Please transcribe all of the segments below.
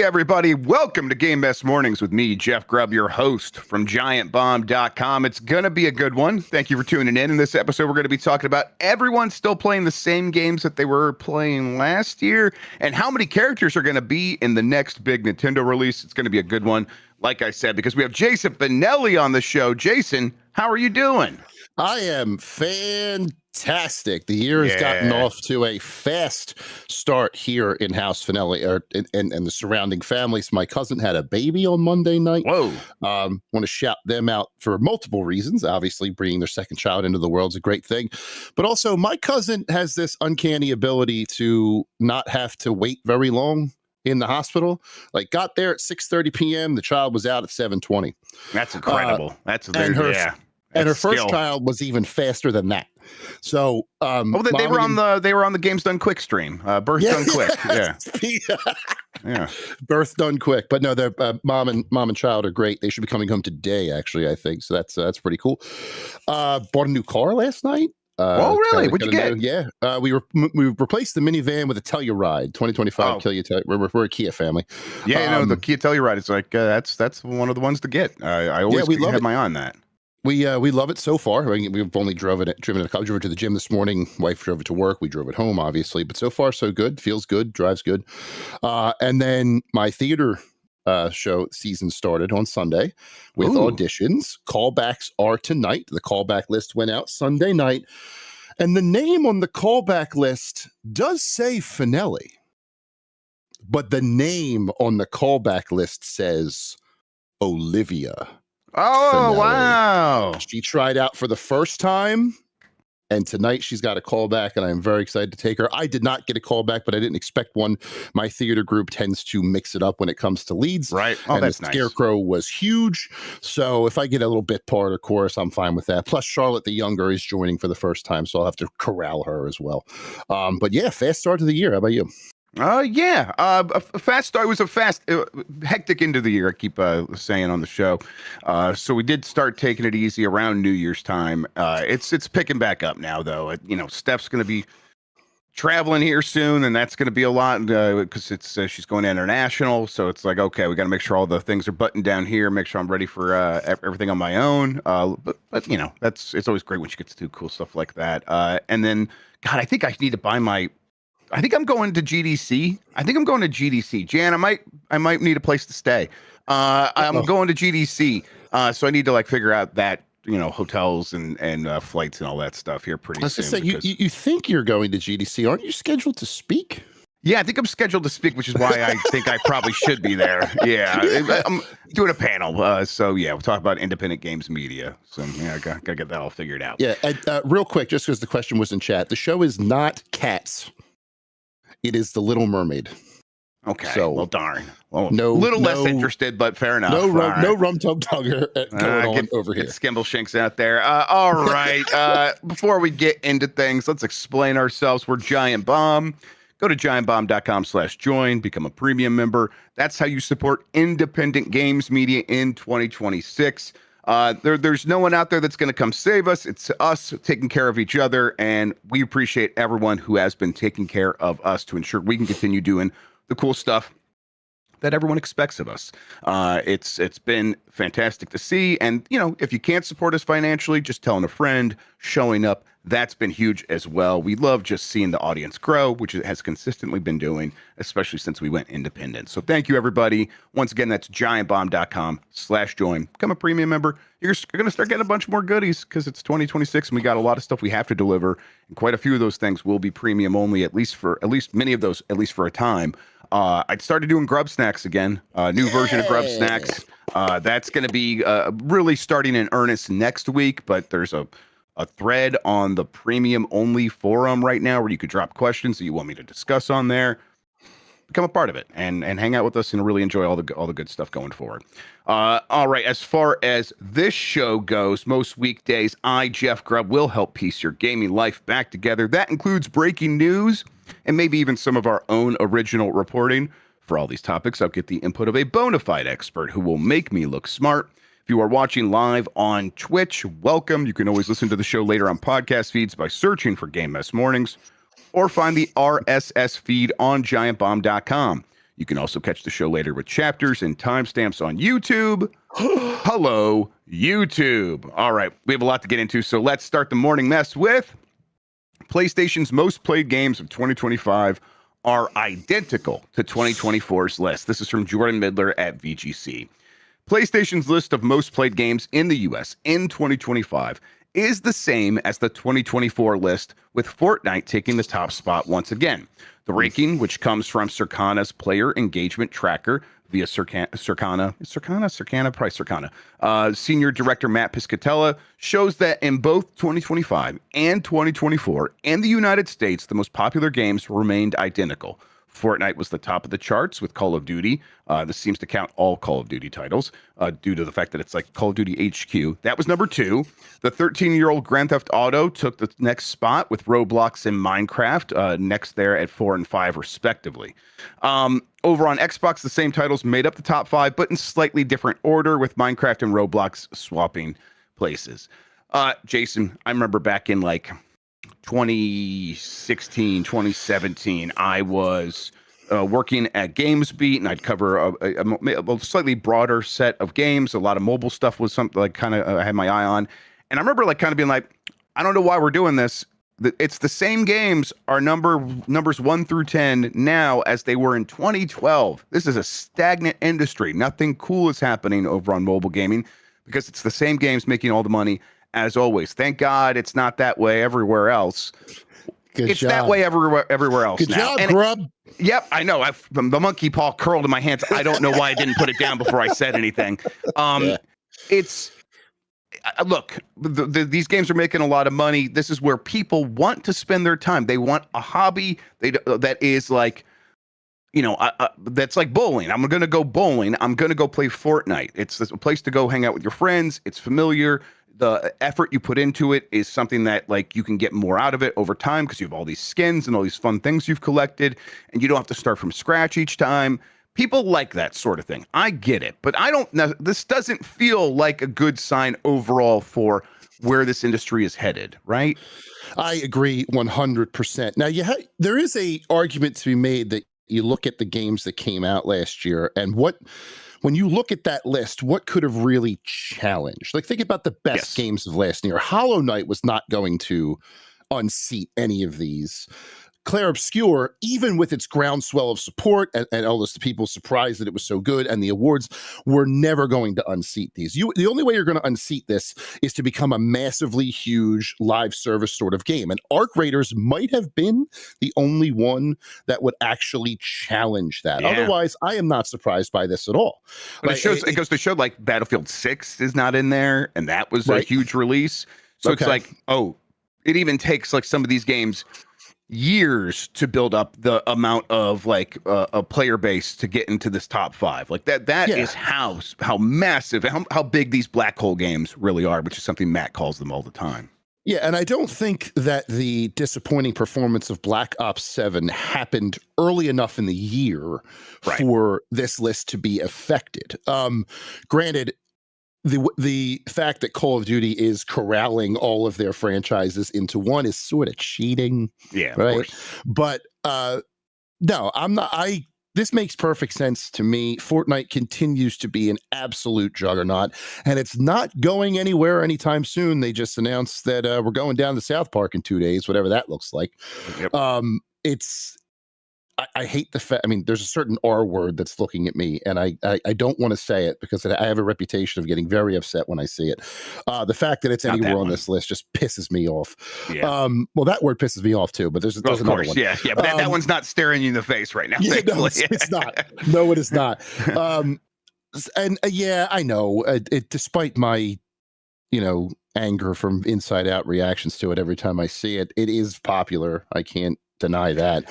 Hey, everybody. Welcome to Game Mess Mornings with me, Jeff Grubb, your host from giantbomb.com. It's going to be a good one. Thank you for tuning in. In this episode, we're going to be talking about everyone still playing the same games that they were playing last year and how many characters are going to be in the next big Nintendo release. It's going to be a good one, like I said, because we have Jason Fanelli on the show. Jason, how are you doing? I am fantastic. The year has gotten off to a fast start here in House Fanelli and the surrounding families. My cousin had a baby on Monday night. Whoa. Want to shout them out for multiple reasons. Obviously, bringing their second child into the world is a great thing. But also, my cousin has this uncanny ability to not have to wait very long in the hospital. Like, got there at 6:30 p.m. The child was out at 7:20. That's incredible. And her first child was even faster than that. So, they were on the Games Done Quick stream. Birth Done Quick. Yeah. Birth done quick. But no, their mom and child are great. They should be coming home today, actually, I think. So that's pretty cool. Bought a new car last night. Oh, really? What'd you get? Yeah. We replaced the minivan with a Telluride 2025 Kia. We're a Kia family. Yeah, the Kia Telluride is like that's one of the ones to get. I always have my eye on that. We love it so far. I mean, we've only driven it. I drove it to the gym this morning. Wife drove it to work. We drove it home, obviously. But so far, so good. Feels good. Drives good. And then my theater show season started on Sunday with auditions. Callbacks are tonight. The callback list went out Sunday night. And the name on the callback list does say Fanelli. But the name on the callback list says Olivia. Oh, Fanelli. Wow. She tried out for the first time, and tonight she's got a call back, and I'm very excited to take her. I did not get a call back, but I didn't expect one. My theater group tends to mix it up when it comes to leads. Right. Oh, and that's the nice. Scarecrow was huge. So if I get a little bit part or chorus, I'm fine with that. Plus, Charlotte the Younger is joining for the first time, so I'll have to corral her as well. But yeah, fast start to the year. How about you? A fast start. It was a fast, hectic end of the year, I keep saying on the show. So we did start taking it easy around New Year's time. It's picking back up now, though. Steph's going to be traveling here soon, and that's going to be a lot because she's going international. So it's like, okay, we got to make sure all the things are buttoned down here, make sure I'm ready for everything on my own. But it's always great when she gets to do cool stuff like that. And then, God, I think I need to buy I think I'm going to GDC. Jan, I might need a place to stay. I'm going to GDC. So I need to figure out that, hotels and flights and all that stuff here pretty soon. I was going to say, you think you're going to GDC. Aren't you scheduled to speak? Yeah, I think I'm scheduled to speak, which is why I think I probably should be there. Yeah, I'm doing a panel. So yeah, we'll talk about independent games media. So yeah, I got to get that all figured out. Yeah, and real quick, just because the question was in chat, the show is not Cats. It is The Little Mermaid. Okay. So, well, darn. Well, less interested, but fair enough. No rum tum tugger going on over here. Get Skimble Shinks out there. All right. Before we get into things, let's explain ourselves. We're Giant Bomb. Go to giantbomb.com/join. Become a premium member. That's how you support independent games media in 2026. There's no one out there that's going to come save us. It's us taking care of each other, and we appreciate everyone who has been taking care of us to ensure we can continue doing the cool stuff that everyone expects of us. It's been fantastic to see, and if you can't support us financially, just telling a friend, showing up, that's been huge as well. We love just seeing the audience grow, which it has consistently been doing, especially since we went independent. So thank you, everybody. Once again, that's giantbomb.com/join. Become a premium member. You're going to start getting a bunch more goodies because it's 2026 and we got a lot of stuff we have to deliver. And quite a few of those things will be premium only, at least many of those, at least for a time. I started doing Grub Snacks again, new version of Grub Snacks. That's going to be really starting in earnest next week, but there's a thread on the premium only forum right now where you could drop questions that you want me to discuss on there. Become a part of it and hang out with us and really enjoy all the good stuff going forward. All right, as far as this show goes, most weekdays, I, Jeff Grubb, will help piece your gaming life back together. That includes breaking news and maybe even some of our own original reporting. For all these topics, I'll get the input of a bona fide expert who will make me look smart. If you are watching live on Twitch, welcome. You can always listen to the show later on podcast feeds by searching for Game Mess Mornings, or find the RSS feed on giantbomb.com. You can also catch the show later with chapters and timestamps on YouTube. Hello, YouTube. All right, we have a lot to get into, so let's start the morning mess with PlayStation's most played games of 2025 are identical to 2024's list. This is from Jordan Midler at VGC. PlayStation's list of most played games in the US in 2025 is the same as the 2024 list, with Fortnite taking the top spot once again. The ranking, which comes from Circana's player engagement tracker via Circana, senior director Matt Piscatella, shows that in both 2025 and 2024 in the United States, the most popular games remained identical. Fortnite was the top of the charts with Call of Duty. This seems to count all Call of Duty titles due to the fact that it's like Call of Duty HQ. That was number 2. The 13-year-old Grand Theft Auto took the next spot with Roblox and Minecraft next there at 4 and 5 respectively. Over on Xbox, the same titles made up the top 5, but in slightly different order, with Minecraft and Roblox swapping places. Jason, I remember back in like 2016, 2017, I was working at GamesBeat, and I'd cover a slightly broader set of games. A lot of mobile stuff was something like kind of I had my eye on. And I remember like kind of being like, I don't know why we're doing this. It's the same games are numbers 1 through 10 now as they were in 2012. This is a stagnant industry. Nothing cool is happening over on mobile gaming because it's the same games making all the money as always. Thank God it's not that way everywhere else. It's that way everywhere else. Good now. job, Grubb. Yep, I know. The monkey paw curled in my hands. I don't know why I didn't put it down before I said anything. It's look, these games are making a lot of money. This is where people want to spend their time. They want a hobby that is like, that's like bowling. I'm going to go bowling. I'm going to go play Fortnite. It's a place to go hang out with your friends. It's familiar. The effort you put into it is something that like you can get more out of it over time because you have all these skins and all these fun things you've collected, and you don't have to start from scratch each time. People like that sort of thing. I get it, but I don't know. This doesn't feel like a good sign overall for where this industry is headed, right? I agree 100%. Now, there is a argument to be made that you look at the games that came out last year and when you look at that list, what could have really challenged? Like, think about the best games of last year. Hollow Knight was not going to unseat any of these. Clair Obscur, even with its groundswell of support and all those people surprised that it was so good, and the awards were never going to unseat these. The only way you're going to unseat this is to become a massively huge live service sort of game. And Arc Raiders might have been the only one that would actually challenge that. Yeah. Otherwise, I am not surprised by this at all. But it goes to show like Battlefield 6 is not in there, and that was a huge release. So it's like, it even takes like some of these games years to build up the amount of like a player base to get into this top 5. Like that is how massive, how big these black hole games really are, which is something Matt calls them all the time. Yeah, and I don't think that the disappointing performance of Black Ops 7 happened early enough in the year for this list to be affected. Granted, the fact that Call of Duty is corralling all of their franchises into one is sort of cheating. Yeah, right. Of course. But no, I'm not. This makes perfect sense to me. Fortnite continues to be an absolute juggernaut, and it's not going anywhere anytime soon. They just announced that we're going down to South Park in 2 days, whatever that looks like. Yep. I hate the fact. I mean, there's a certain R word that's looking at me, and I don't want to say it because I have a reputation of getting very upset when I see it. The fact that it's anywhere on this list just pisses me off. Yeah. Well, that word pisses me off too, but there's another one. Yeah, but that one's not staring you in the face right now. Yeah, no, it's not. No, it is not. And I know. Despite my, anger from inside out reactions to it every time I see it, it is popular. I can't deny that.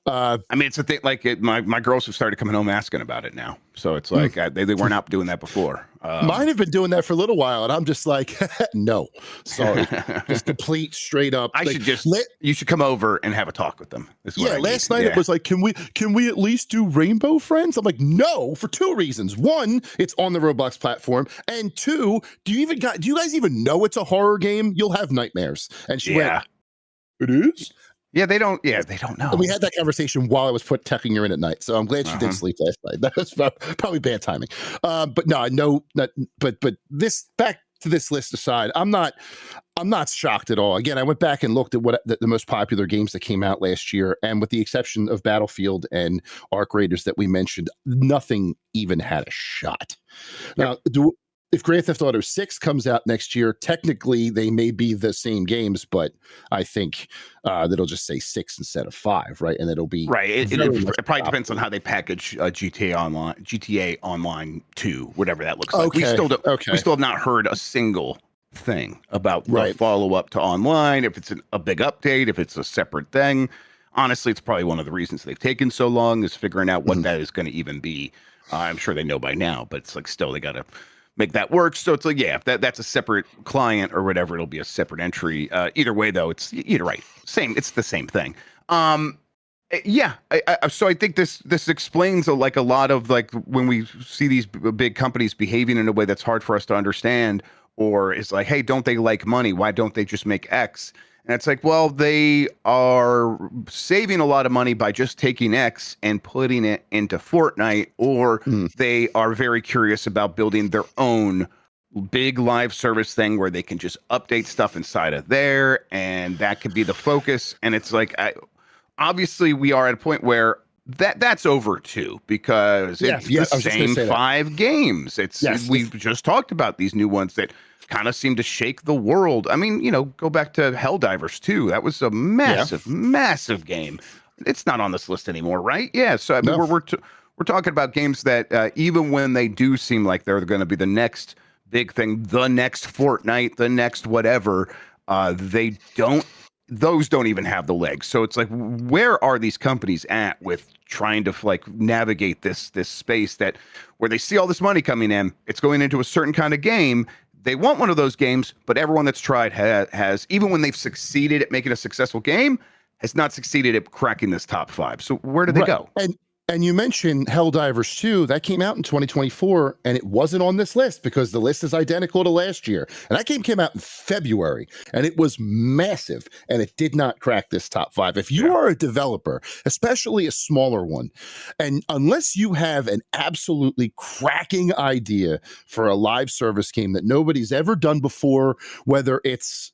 I mean, it's a thing. Like my girls have started coming home asking about it now, so it's like they weren't out doing that before. Mine have been doing that for a little while, and I'm just like, no, sorry, just complete straight up. You should come over and have a talk with them. Last night it was like, can we at least do Rainbow Friends? I'm like, no, for 2 reasons. 1, it's on the Roblox platform, and 2, do you guys even know it's a horror game? You'll have nightmares. And she went, it is. Yeah, they don't. Yeah, they don't know. We had that conversation while I was tucking her in at night, so I'm glad she did sleep last night. That was probably bad timing. But no, but this, back to this list aside, I'm not shocked at all. Again, I went back and looked at what the most popular games that came out last year, and with the exception of Battlefield and Arc Raiders that we mentioned, nothing even had a shot. Now, if Grand Theft Auto 6 comes out next year, technically they may be the same games, but I think that it'll just say 6 instead of 5, right? And it'll be right. It probably depends on how they package GTA Online 2, whatever that looks like. Okay. We still have not heard a single thing about the follow-up to online, if it's a big update, if it's a separate thing. Honestly, it's probably one of the reasons they've taken so long is figuring out what that is going to even be. I'm sure they know by now, but it's like still they got to make that work. So it's like, yeah, if that's a separate client or whatever, it'll be a separate entry. Either way, though, you're right. It's the same thing. Yeah. So I think this explains a lot of like when we see these big companies behaving in a way that's hard for us to understand, or it's like, hey, don't they like money? Why don't they just make X? And it's like, well, they are saving a lot of money by just taking X and putting it into Fortnite, or they are very curious about building their own big live service thing where they can just update stuff inside of there, and that could be the focus. And it's like, obviously, we are at a point where that's over too, because it's the same 5 games. We've just talked about these new ones that kind of seem to shake the world. I mean, go back to Helldivers 2. That was a massive game. It's not on this list anymore, right? Yeah. So I mean, we're talking about games that even when they do seem like they're going to be the next big thing, the next Fortnite, the next whatever, those don't even have the legs. So it's like, where are these companies at with trying to like navigate this space that where they see all this money coming in, it's going into a certain kind of game. They want one of those games, but everyone that's tried has, even when they've succeeded at making a successful game, has not succeeded at cracking this top 5. So where do they go? And you mentioned Helldivers 2. That came out in 2024, and it wasn't on this list because the list is identical to last year. And that game came out in February, and it was massive, and it did not crack this top 5. If you are a developer, especially a smaller one, and unless you have an absolutely cracking idea for a live service game that nobody's ever done before, whether it's,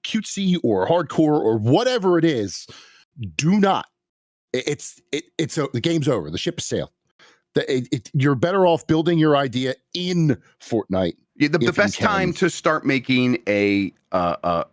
cutesy or hardcore or whatever it is, do not. The game's over. The ship has sailed. You're better off building your idea in Fortnite. Yeah, the best time to start making a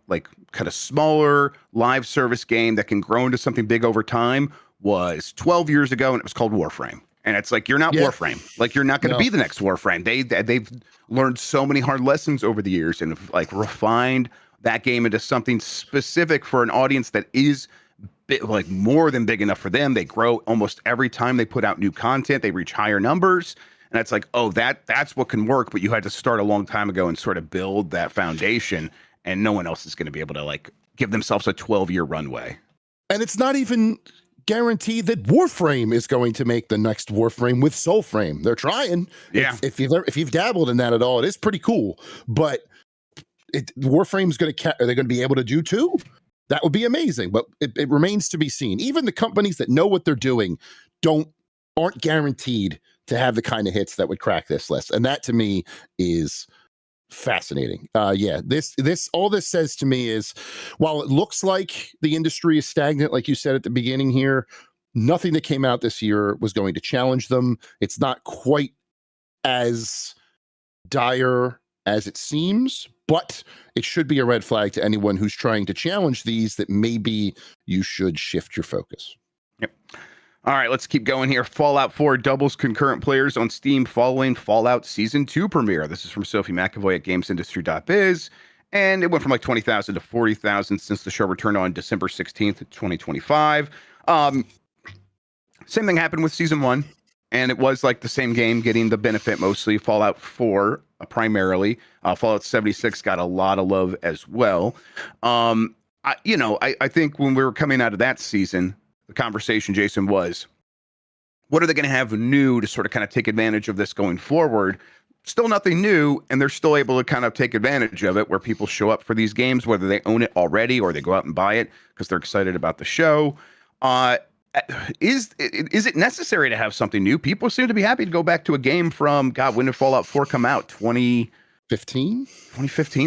like kind of smaller live service game that can grow into something big over time was 12 years ago, and it was called Warframe. And it's like, you're not Warframe. Like, you're not going to be the next Warframe. They've learned so many hard lessons over the years and have like refined that game into something specific for an audience that is like more than big enough for them. They grow almost every time they put out new content. They reach higher numbers, and it's like, oh, that's what can work. But you had to start a long time ago and sort of build that foundation, and no one else is going to be able to like give themselves a 12-year runway. And it's not even guaranteed that Warframe is going to make the next Warframe with Soulframe. They're trying. Yeah. If you've dabbled in that at all, it is pretty cool. But Warframe's going to are they going to be able to do 2? That would be amazing, but it remains to be seen. Even the companies that know what they're doing aren't guaranteed to have the kind of hits that would crack this list, and that to me is fascinating. This all this says to me is, while it looks like the industry is stagnant, like you said at the beginning here, nothing that came out this year was going to challenge them. It's not quite as dire as it seems, but it should be a red flag to anyone who's trying to challenge these that maybe you should shift your focus. Yep. All right, let's keep going here. Fallout 4 doubles concurrent players on Steam following Fallout Season 2 premiere. This is from Sophie McAvoy at GamesIndustry.biz, and it went from like 20,000 to 40,000 since the show returned on December 16th, 2025. Same thing happened with Season 1. And it was like the same game getting the benefit mostly. Fallout 4 primarily. Fallout 76 got a lot of love as well. I think when we were coming out of that season, the conversation, Jason, was, what are they going to have new to sort of kind of take advantage of this going forward? still nothing new, and they're still able to kind of take advantage of it, where people show up for these games, whether they own it already or they go out and buy it because they're excited about the show. Is it necessary to have something new? People seem to be happy to go back to a game from, God, when did Fallout 4 come out? 2015?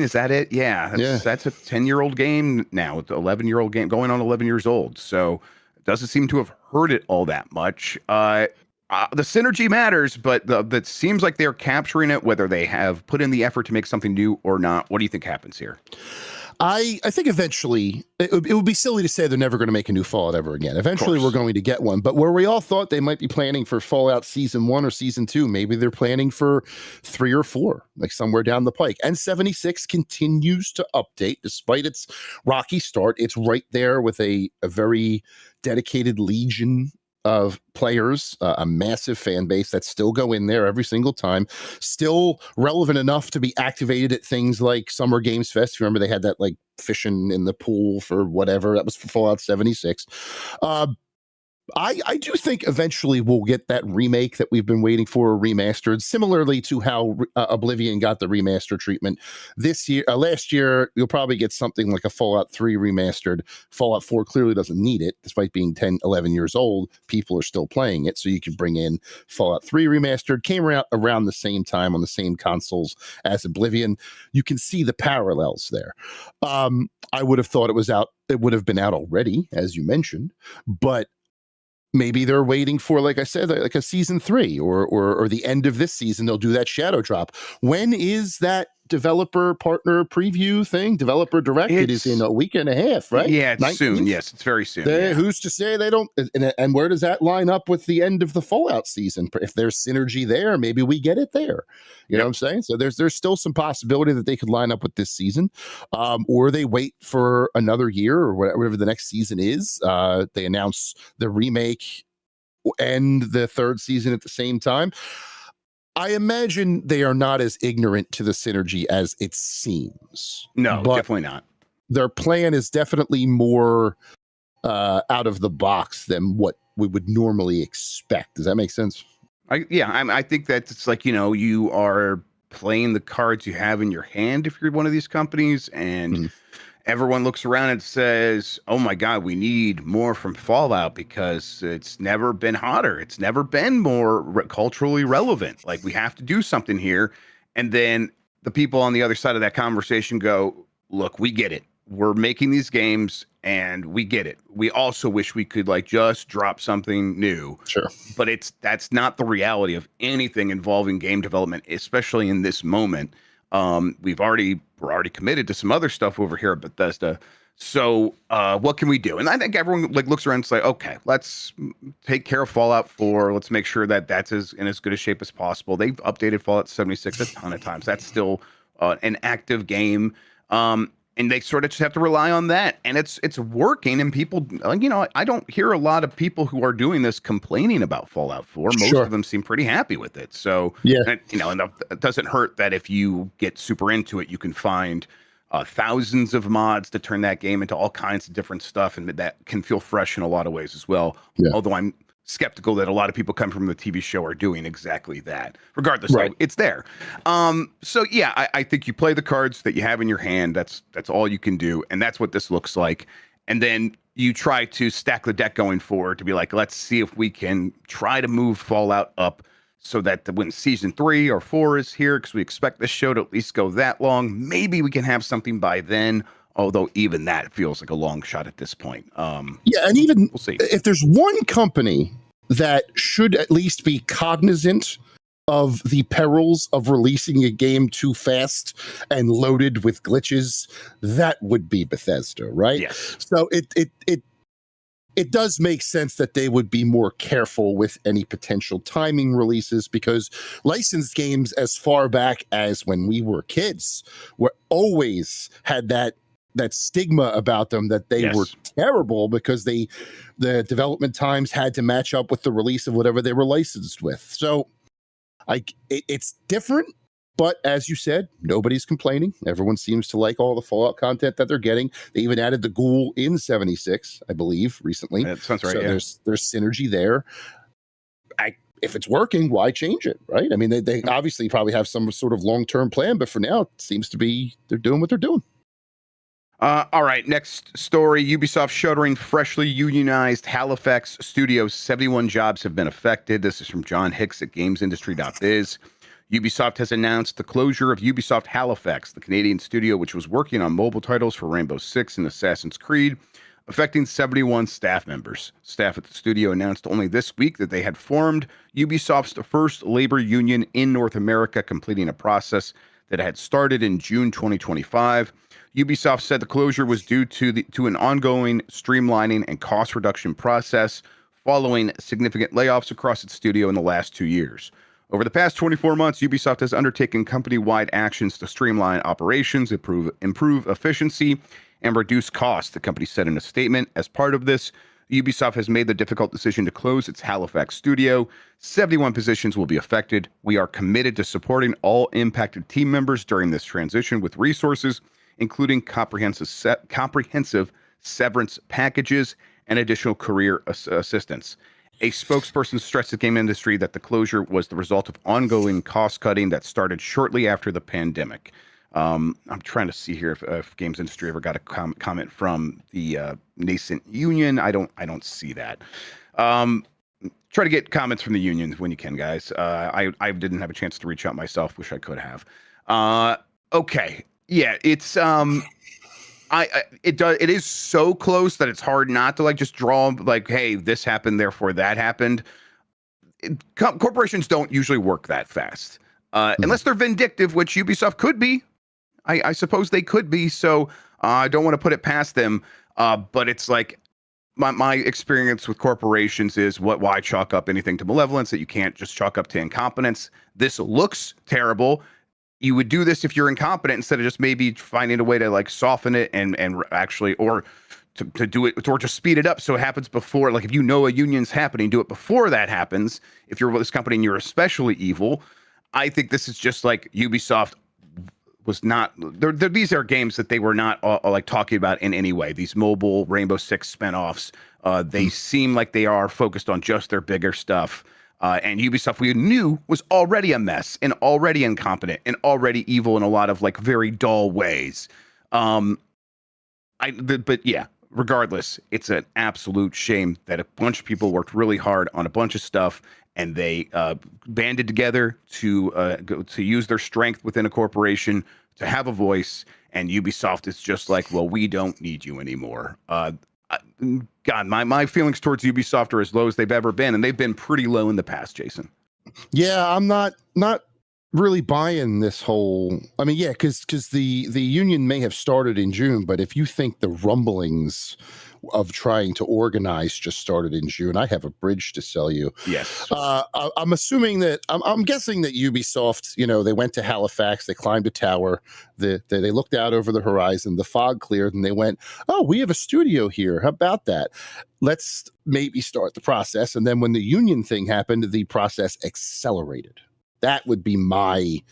Is that it? Yeah, that's a 10-year-old game now. It's an 11-year-old game, going on 11 years old. So it doesn't seem to have hurt it all that much. The synergy matters, but that seems like they're capturing it, whether they have put in the effort to make something new or not. What do you think happens here? I think eventually it would be silly to say they're never going to make a new Fallout ever again. Eventually we're going to get one, but where we all thought they might be planning for Fallout Season 1 or Season 2, maybe they're planning for 3 or 4, like somewhere down the pike. And 76 continues to update despite its rocky start. It's right there with a very dedicated legion of players, a massive fan base that still go in there every single time, still relevant enough to be activated at things like Summer Games Fest. Remember they had that like fishing in the pool for whatever, that was for Fallout 76. I do think eventually we'll get that remake that we've been waiting for, remastered, similarly to how Oblivion got the remaster treatment this year. Last year, you'll probably get something like a Fallout 3 remastered. Fallout 4 clearly doesn't need it, despite being 10, 11 years old. People are still playing it, so you can bring in Fallout 3 remastered. Came around the same time on the same consoles as Oblivion. You can see the parallels there. I would have thought it would have been out already, as you mentioned, but maybe they're waiting for, like I said, like a season 3 or the end of this season. They'll do that shadow drop. When is that developer partner preview thing? Developer direct? It is in a week and a half, right? Yeah, it's 19th? Soon. Yes, it's very soon. Who's to say they don't? And where does that line up with the end of the Fallout season? If there's synergy there, maybe we get it there. You know what I'm saying? So there's still some possibility that they could line up with this season, or they wait for another year or whatever the next season is. They announce the remake and the third season at the same time. I imagine they are not as ignorant to the synergy as it seems. No, definitely not. Their plan is definitely more out of the box than what we would normally expect. Does that make sense? I think that it's like, you are playing the cards you have in your hand if you're one of these companies, and everyone looks around and says, oh my God, we need more from Fallout because it's never been hotter. It's never been more culturally relevant. Like, we have to do something here. And then the people on the other side of that conversation go, look, we get it. We're making these games and we get it. We also wish we could just drop something new. Sure. But that's not the reality of anything involving game development, especially in this moment. We're already committed to some other stuff over here at Bethesda. So what can we do? And I think everyone looks around and say, okay, let's take care of Fallout 4. Let's make sure that that's in as good a shape as possible. They've updated Fallout 76 a ton of times. That's still an active game. And they sort of just have to rely on that. And it's working. And people, I don't hear a lot of people who are doing this complaining about Fallout 4. Most of them seem pretty happy with it. So, and it doesn't hurt that if you get super into it, you can find thousands of mods to turn that game into all kinds of different stuff. And that can feel fresh in a lot of ways as well. Yeah. Although I'm skeptical that a lot of people come from the TV show are doing exactly that. Regardless, so it's there. So yeah, I think you play the cards that you have in your hand. That's all you can do, and that's what this looks like. And then you try to stack the deck going forward to be like, let's see if we can try to move Fallout up so that when season 3 or 4 is here, because we expect this show to at least go that long, maybe we can have something by then. Although even that feels like a long shot at this point. And even we'll see. If there's one company that should at least be cognizant of the perils of releasing a game too fast and loaded with glitches, that would be Bethesda, right? Yes. So it does make sense that they would be more careful with any potential timing releases, because licensed games as far back as when we were kids were always had that stigma about them that they were terrible because the development times had to match up with the release of whatever they were licensed with. So it's different, but as you said, nobody's complaining. Everyone seems to like all the Fallout content that they're getting. They even added the ghoul in 76, I believe, recently. That sounds right. So there's synergy there. if it's working, why change it, right? I mean, they obviously probably have some sort of long-term plan, but for now, it seems to be they're doing what they're doing. All right, next story. Ubisoft shuttering freshly unionized Halifax studios. 71 jobs have been affected. This is from John Hicks at gamesindustry.biz. Ubisoft has announced the closure of Ubisoft Halifax, the Canadian studio which was working on mobile titles for Rainbow Six and Assassin's Creed, affecting 71 staff members. Staff at the studio announced only this week that they had formed Ubisoft's first labor union in North America, completing a process that had started in June 2025. Ubisoft said the closure was due to an ongoing streamlining and cost reduction process following significant layoffs across its studio in the last 2 years. Over the past 24 months, Ubisoft has undertaken company-wide actions to streamline operations, improve efficiency, and reduce costs, the company said in a statement. As part of this, Ubisoft has made the difficult decision to close its Halifax studio. 71 positions will be affected. We are committed to supporting all impacted team members during this transition with resources, including comprehensive severance packages and additional career assistance. A spokesperson stressed to the game industry that the closure was the result of ongoing cost cutting that started shortly after the pandemic. I'm trying to see here if games industry ever got a comment from the nascent union. I don't see that. Try to get comments from the unions when you can, guys. I didn't have a chance to reach out myself. Wish I could have. Okay, yeah, it's it is so close that it's hard not to like just draw like, hey, this happened, therefore that happened. Corporations don't usually work that fast, unless they're vindictive, which Ubisoft could be. I suppose they could be. So I don't want to put it past them. But it's like my experience with corporations is why chalk up anything to malevolence that you can't just chalk up to incompetence. This looks terrible. You would do this if you're incompetent instead of just maybe finding a way to like soften it and actually, or to do it, or just speed it up so it happens before. Like if you know a union's happening, do it before that happens. If you're with this company and you're especially evil, I think this is just like Ubisoft was not. These are games that they were not like talking about in any way. These mobile Rainbow Six spinoffs, they seem like they are focused on just their bigger stuff. And Ubisoft, we knew, was already a mess and already incompetent and already evil in a lot of like very dull ways. But yeah, regardless, it's an absolute shame that a bunch of people worked really hard on a bunch of stuff and they banded together to use their strength within a corporation to have a voice. And Ubisoft is just like, well, we don't need you anymore. God, my feelings towards Ubisoft are as low as they've ever been, and they've been pretty low in the past, Jason. Yeah, I'm not really buying this whole. I mean, yeah, because the union may have started in June, but if you think the rumblings of trying to organize just started in June, I have a bridge to sell you. Yes. I'm assuming that I'm guessing that Ubisoft, they went to Halifax, they climbed a tower, they looked out over the horizon, the fog cleared, and they went, oh, we have a studio here. How about that? Let's maybe start the process. And then when the union thing happened, the process accelerated. That would be my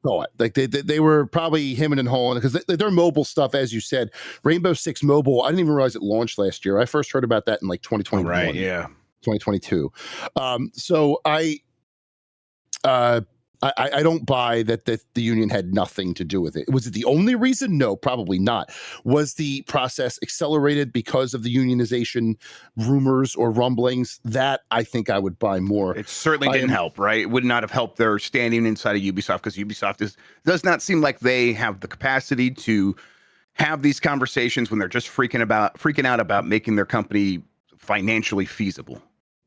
thought. Like they were probably hemming and hawing because their mobile stuff, as you said, Rainbow Six Mobile. I didn't even realize it launched last year. I first heard about that in like 2021. Right. Yeah. 2022. So I don't buy that the union had nothing to do with it. Was it the only reason? No, probably not. Was the process accelerated because of the unionization rumors or rumblings? That I think I would buy more. It certainly didn't help, right? It would not have helped their standing inside of Ubisoft because Ubisoft does not seem like they have the capacity to have these conversations when they're just freaking out about making their company financially feasible.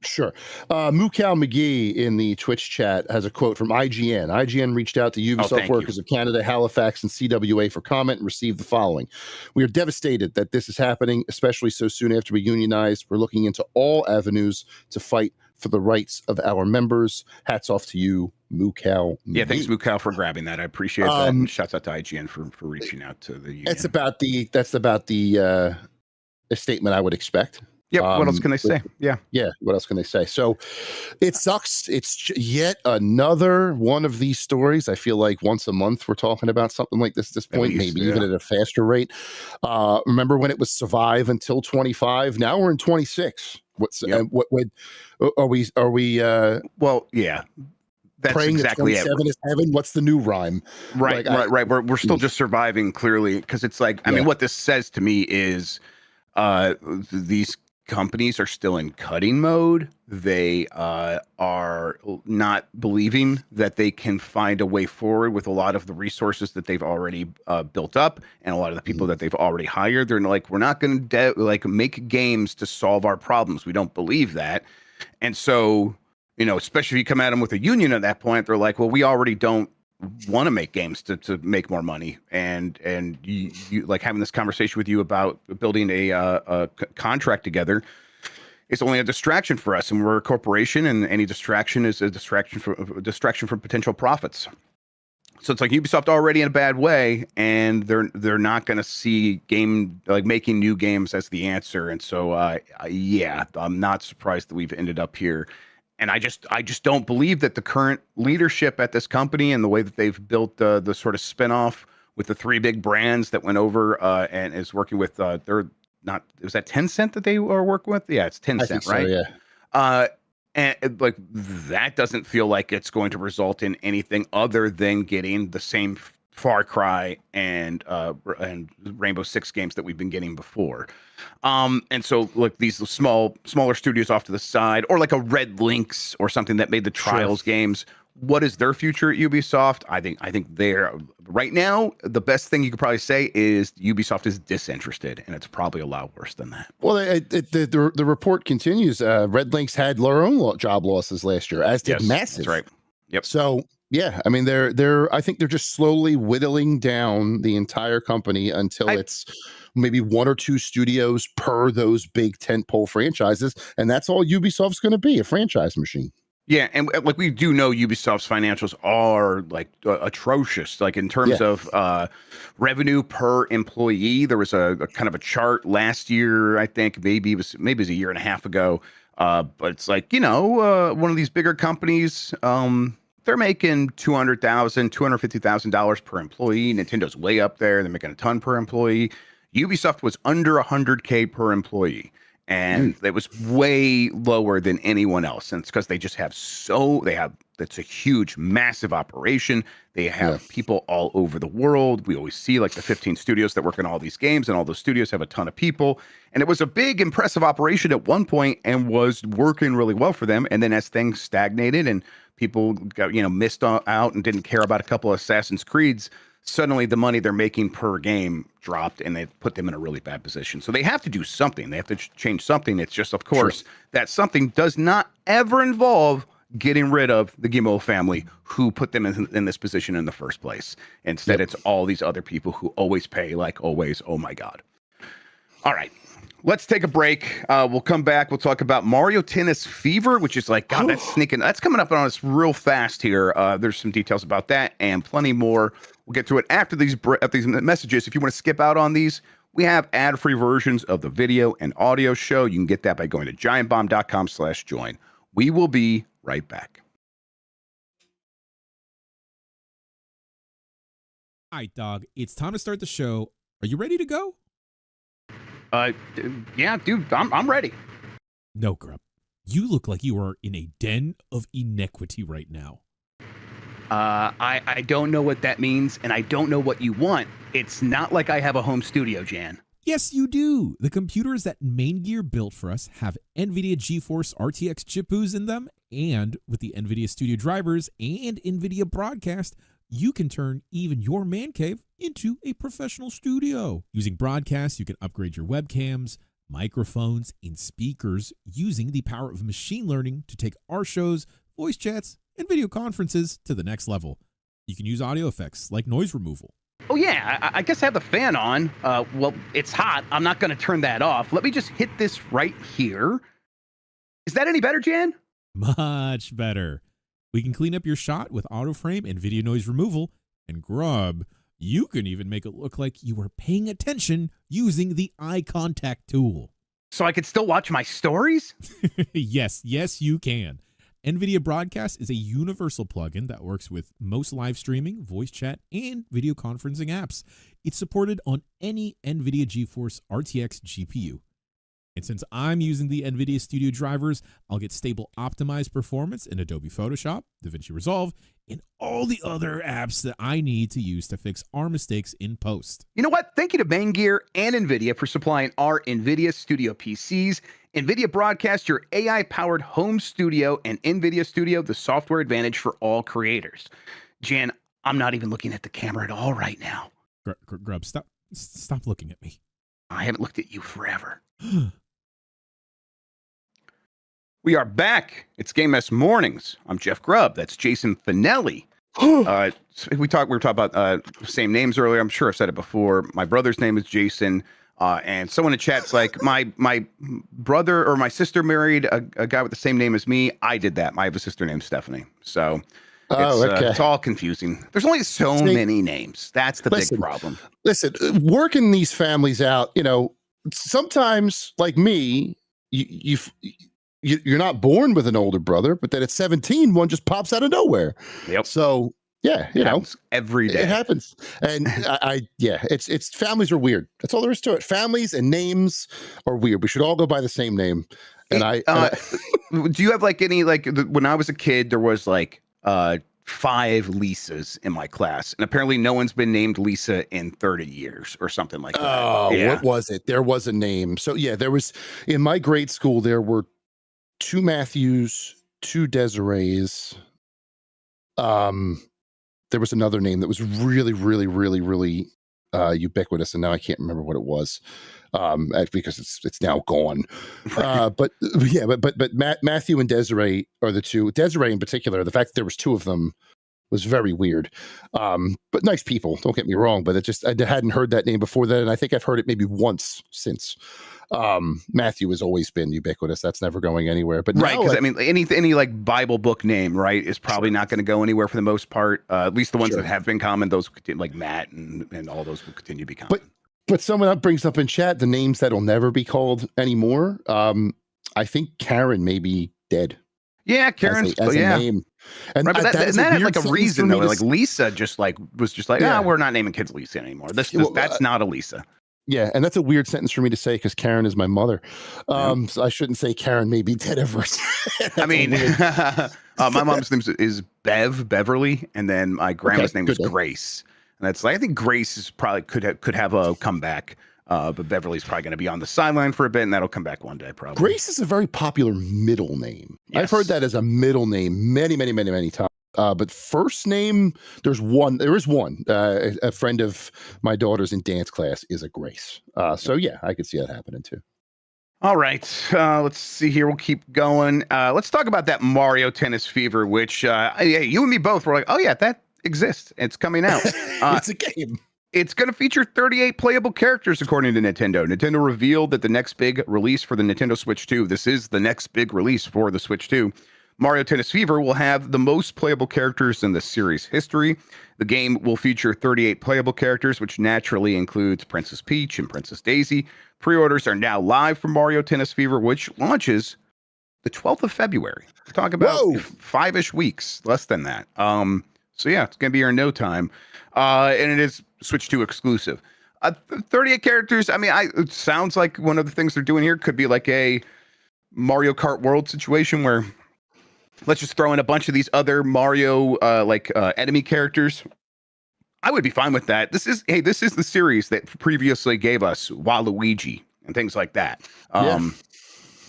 Sure. Mukau McGee in the Twitch chat has a quote from IGN. IGN reached out to Ubisoft workers of Canada, Halifax, and CWA for comment and received the following. We are devastated that this is happening, especially so soon after we unionized. We're looking into all avenues to fight for the rights of our members. Hats off to you, Mukau. Yeah, thanks, Mukau, for grabbing that. I appreciate that. And shouts out to IGN for reaching out to the union. That's about the statement I would expect. Yep. What else can they say? Yeah. What else can they say? So it sucks. It's yet another one of these stories. I feel like once a month we're talking about something like this at this point, maybe even at a faster rate. Remember when it was survive until 25? Now we're in 26. What's Yep. what are we Well, yeah, that's praying that exactly it. 27 is heaven? What's the new rhyme? Right, Like, right. We're still just surviving, clearly, because it's like, I mean, Yeah. what this says to me is these companies are still in cutting mode. They are not believing that they can find a way forward with a lot of the resources that they've already built up and a lot of the people that they've already hired. They're like, we're not going to like make games to solve our problems. We don't believe that. And so, you know, especially if you come at them with a union at that point, they're like, well, we already don't want to make games to make more money, and you like having this conversation with you about building a contract together. It's only a distraction for us, and we're a corporation, and any distraction is a distraction from potential profits. So it's like Ubisoft already in a bad way, and they're not going to see making new games as the answer. And so yeah, I'm not surprised that we've ended up here. And I just don't believe that the current leadership at this company and the way that they've built the sort of spinoff with the three big brands that went over and is working with they're not, was that Tencent that they are working with? Yeah, it's Tencent, I think right? so, yeah. And like that doesn't feel like it's going to result in anything other than getting the same Far Cry and Rainbow Six games that we've been getting before. And so like these smaller studios off to the side, or like a Red Lynx or something that made the Trials games. What is their future at Ubisoft? I think they're right now, the best thing you could probably say is Ubisoft is disinterested, and it's probably a lot worse than that. Well, the report continues. Red Lynx had their own job losses last year, as did Massive. That's right. Yep. So yeah, I mean I think they're just slowly whittling down the entire company until it's maybe one or two studios per those big tentpole franchises, and that's all Ubisoft's going to be, a franchise machine. Yeah, and like we do know Ubisoft's financials are like atrocious. Like in terms of revenue per employee, there was a kind of a chart last year. I think maybe it was a year and a half ago. But it's like, you know, one of these bigger companies, they're making $250,000 per employee. Nintendo's way up there. They're making a ton per employee. Ubisoft was under $100K per employee. And it was way lower than anyone else. And it's because they just have it's a huge, massive operation. They have people all over the world. We always see like the 15 studios that work on all these games, and all those studios have a ton of people. And it was a big, impressive operation at one point and was working really well for them. And then as things stagnated and people got, missed out and didn't care about a couple of Assassin's Creeds, suddenly the money they're making per game dropped, and they put them in a really bad position. So they have to do something. They have to change something. It's just, of course, that something does not ever involve getting rid of the Guillemot family who put them in this position in the first place. Instead, it's all these other people who always pay, like always. Oh, my God. All right. Let's take a break. We'll come back. We'll talk about Mario Tennis Fever, which is like, God, that's sneaking. That's coming up on us real fast here. There's some details about that and plenty more. We'll get to it after these messages. If you want to skip out on these, we have ad-free versions of the video and audio show. You can get that by going to giantbomb.com/join. We will be right back. All right, dog. It's time to start the show. Are you ready to go? Yeah, dude, I'm ready. No, Grubb. You look like you are in a den of inequity right now. I don't know what that means, and I don't know what you want. It's not like I have a home studio, Jan. Yes, you do. The computers that Main Gear built for us have NVIDIA GeForce RTX GPUs in them, and with the NVIDIA Studio drivers and NVIDIA Broadcast, you can turn even your man cave into a professional studio. Using Broadcast, you can upgrade your webcams, microphones, and speakers using the power of machine learning to take our shows, voice chats, and video conferences to the next level. You can use audio effects like noise removal. Oh, yeah, I guess I have the fan on. Well, it's hot. I'm not going to turn that off. Let me just hit this right here. Is that any better, Jan? Much better. We can clean up your shot with auto frame and video noise removal. And Grubb, you can even make it look like you were paying attention using the eye contact tool. So I could still watch my stories? Yes, you can. NVIDIA Broadcast is a universal plugin that works with most live streaming, voice chat, and video conferencing apps. It's supported on any NVIDIA GeForce RTX GPU. And since I'm using the NVIDIA Studio drivers, I'll get stable optimized performance in Adobe Photoshop, DaVinci Resolve, and all the other apps that I need to use to fix our mistakes in post. You know what? Thank you to Main Gear and NVIDIA for supplying our NVIDIA Studio PCs. NVIDIA broadcasts your AI-powered home studio, and NVIDIA Studio, the software advantage for all creators. Jan, I'm not even looking at the camera at all right now. Grubb, stop looking at me. I haven't looked at you forever. We are back. It's Game Mess Mornings. I'm Jeff Grubb. That's Jason Fanelli. We were talking about same names earlier. I'm sure I've said it before. My brother's name is Jason. And someone in chat's like, my brother or my sister married a guy with the same name as me. I did that. I have a sister named Stephanie. So it's all confusing. There's only so many names. That's the big problem. Listen, working these families out, sometimes like me, you're not born with an older brother, but then at 17, one just pops out of nowhere. Yep. So yeah, every day it happens. And it's families are weird. That's all there is to it. Families and names are weird. We should all go by the same name. And do you have like any, when I was a kid, there was 5 Lisas in my class, and apparently no one's been named Lisa in 30 years or something like that. Oh, yeah. What was it? There was a name. So yeah, there was, in my grade school, there were 2 Matthews, 2 Desirees. There was another name that was really, really, really, really ubiquitous, and now I can't remember what it was because it's now gone. But Matthew and Desiree are the 2. Desiree in particular, the fact that there was 2 of them was very weird. But nice people, don't get me wrong. But I hadn't heard that name before that, and I think I've heard it maybe once since. Matthew has always been ubiquitous. That's never going anywhere. But right, because any Bible book name, right, is probably not going to go anywhere for the most part. At least the ones that have been common, those like Matt and all those will continue to be common. But someone brings up in chat the names that'll never be called anymore. I think Karen may be dead. Yeah, Karen's as a name. And, right, but that had like a reason though. Like Lisa was just like, we're not naming kids Lisa anymore. That's not a Lisa. Yeah, and that's a weird sentence for me to say because Karen is my mother. So I shouldn't say Karen may be dead ever. I mean, my mom's name is Beverly, and then my grandma's name was Grace. And that's I think Grace is probably could have a comeback. But Beverly's probably going to be on the sideline for a bit, and that'll come back one day probably. Grace is a very popular middle name. Yes. I've heard that as a middle name many, many, many, many times. But first name, there is one. A friend of my daughter's in dance class is a Grace. So yeah, I could see that happening too. All right, let's see here. We'll keep going. Let's talk about that Mario Tennis Fever, which you and me both were like, oh yeah, that exists. It's coming out. It's a game. It's going to feature 38 playable characters, according to Nintendo. Nintendo revealed that the next big release for the Nintendo Switch 2, this is the next big release for the Switch 2, Mario Tennis Fever will have the most playable characters in the series history. The game will feature 38 playable characters, which naturally includes Princess Peach and Princess Daisy. Pre-orders are now live for Mario Tennis Fever, which launches the 12th of February. We're talking about 5-ish weeks, less than that. So yeah, it's going to be here in no time. And it is Switch 2 exclusive. 38 characters. I mean, it sounds like one of the things they're doing here could be like a Mario Kart World situation where let's just throw in a bunch of these other Mario enemy characters. I would be fine with that. This is the series that previously gave us Waluigi and things like that.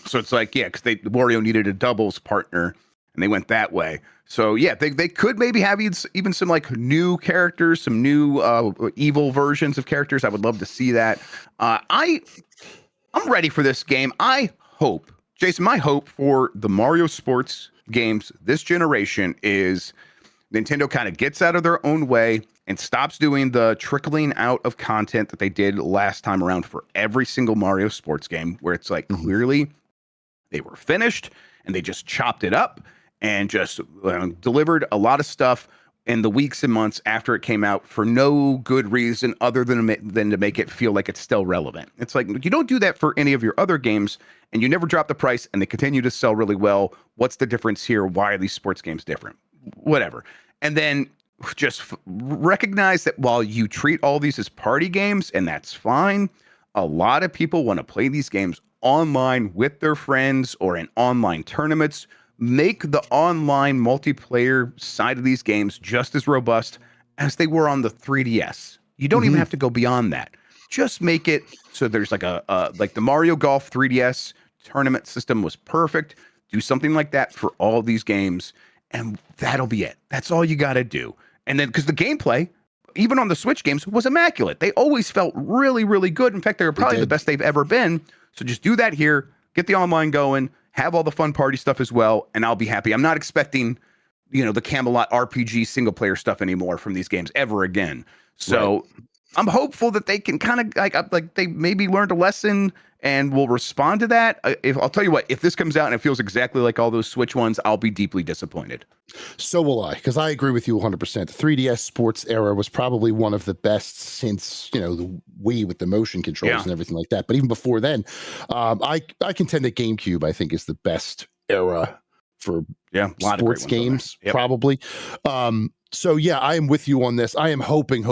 So it's like, because Wario needed a doubles partner and they went that way. So yeah, they could maybe have even some like new characters, some new evil versions of characters. I would love to see that. I'm ready for this game. I hope, Jason, my hope for the Mario sports games this generation is Nintendo kind of gets out of their own way and stops doing the trickling out of content that they did last time around for every single Mario sports game, where it's like clearly they were finished and they just chopped it up and just delivered a lot of stuff in the weeks and months after it came out for no good reason other than to make it feel like it's still relevant. It's like, you don't do that for any of your other games, and you never drop the price, and they continue to sell really well. What's the difference here? Why are these sports games different? Whatever. And then just recognize that while you treat all these as party games, and that's fine, a lot of people want to play these games online with their friends or in online tournaments. Make the online multiplayer side of these games just as robust as they were on the 3DS. You don't even have to go beyond that. Just make it so there's like like the Mario Golf 3DS tournament system was perfect. Do something like that for all these games, and that'll be it. That's all you got to do. And then, because the gameplay, even on the Switch games, was immaculate. They always felt really, really good. In fact, they were probably the best they've ever been. So just do that here. Get the online going. Have all the fun party stuff as well, and I'll be happy. I'm not expecting, the Camelot RPG single player stuff anymore from these games ever again. So I'm hopeful that they can kind of like they maybe learned a lesson and will respond to that. I'll tell you what, if this comes out and it feels exactly like all those Switch ones, I'll be deeply disappointed. So will I, because I agree with you 100%. The 3DS sports era was probably one of the best since, the Wii with the motion controls and everything like that. But even before then, I contend that GameCube, I think, is the best era for sports games, probably. So yeah, I am with you on this. I am hoping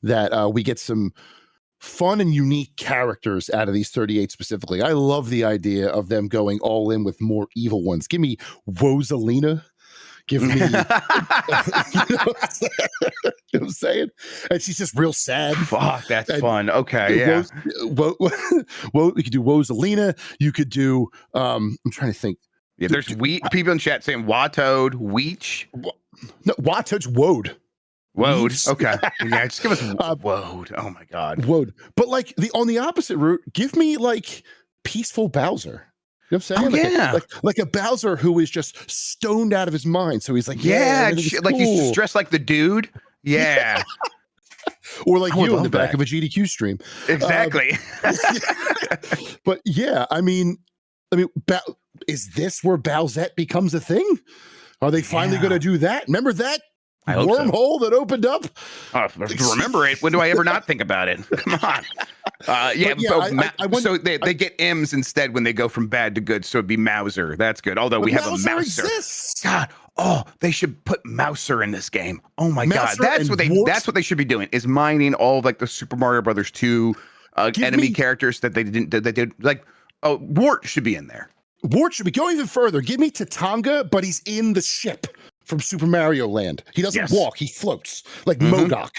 that we get some fun and unique characters out of these 38 specifically. I love the idea of them going all in with more evil ones. Give me Rosalina. Give me, you know what I'm saying? And she's just real sad. Fuck, that's fun. Okay, yeah. Well, you could do Rosalina. You could do, I'm trying to think. Yeah, there's people in chat saying Watoad, Weech. No, Watoad's Woad. Woad. Okay. Yeah, just give us Woad. Oh my God. Woad. But like on the opposite route, give me like peaceful Bowser. You know what I'm saying? Like a Bowser who is just stoned out of his mind. So he's like, like he's dressed like the dude. Yeah. Or like you in the back of a GDQ stream. Exactly. But yeah, I mean, is this where Bowsette becomes a thing? Are they finally going to do that? Remember that wormhole that opened up? Remember it? When do I ever not think about it? Come on. So they get M's instead when they go from bad to good. So it'd be Mouser. That's good. Although we have a Mouser. God, they should put Mouser in this game. Oh my God, that's what they should be doing. Is mining all of like the Super Mario Brothers 2 enemy characters that they did. Like, Wart should be in there. Wart should be going even further. Give me Tatanga, but he's in the ship from Super Mario Land. He doesn't walk, he floats like MODOK.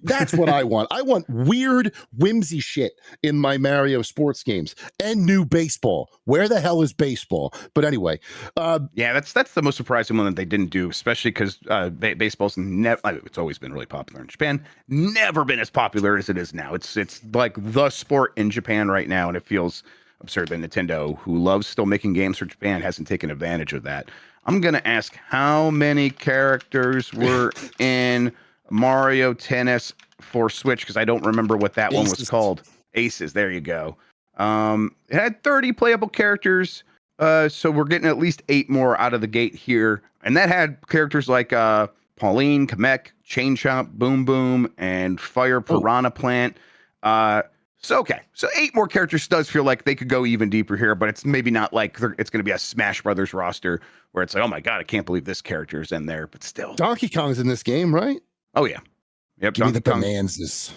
That's what I want. I want weird whimsy shit in my Mario sports games and new baseball. Where the hell is baseball? But anyway, that's the most surprising one that they didn't do, especially because baseball's it's always been really popular in Japan, never been as popular as it is now. It's like the sport in Japan right now, and it feels absurd that Nintendo, who loves still making games for Japan, hasn't taken advantage of that. I'm going to ask how many characters were in Mario Tennis for Switch, because I don't remember what that one was called. Aces, there you go. It had 30 playable characters, so we're getting at least 8 more out of the gate here. And that had characters like Pauline, Kamek, Chain Chomp, Boom Boom, and Fire Piranha Plant. So 8 more characters does feel like they could go even deeper here, but it's maybe not like it's going to be a Smash Brothers roster where it's like, oh my God, I can't believe this character's in there, but still. Donkey Kong's in this game, right? Oh yeah. Yep. Give me the Bonanzas.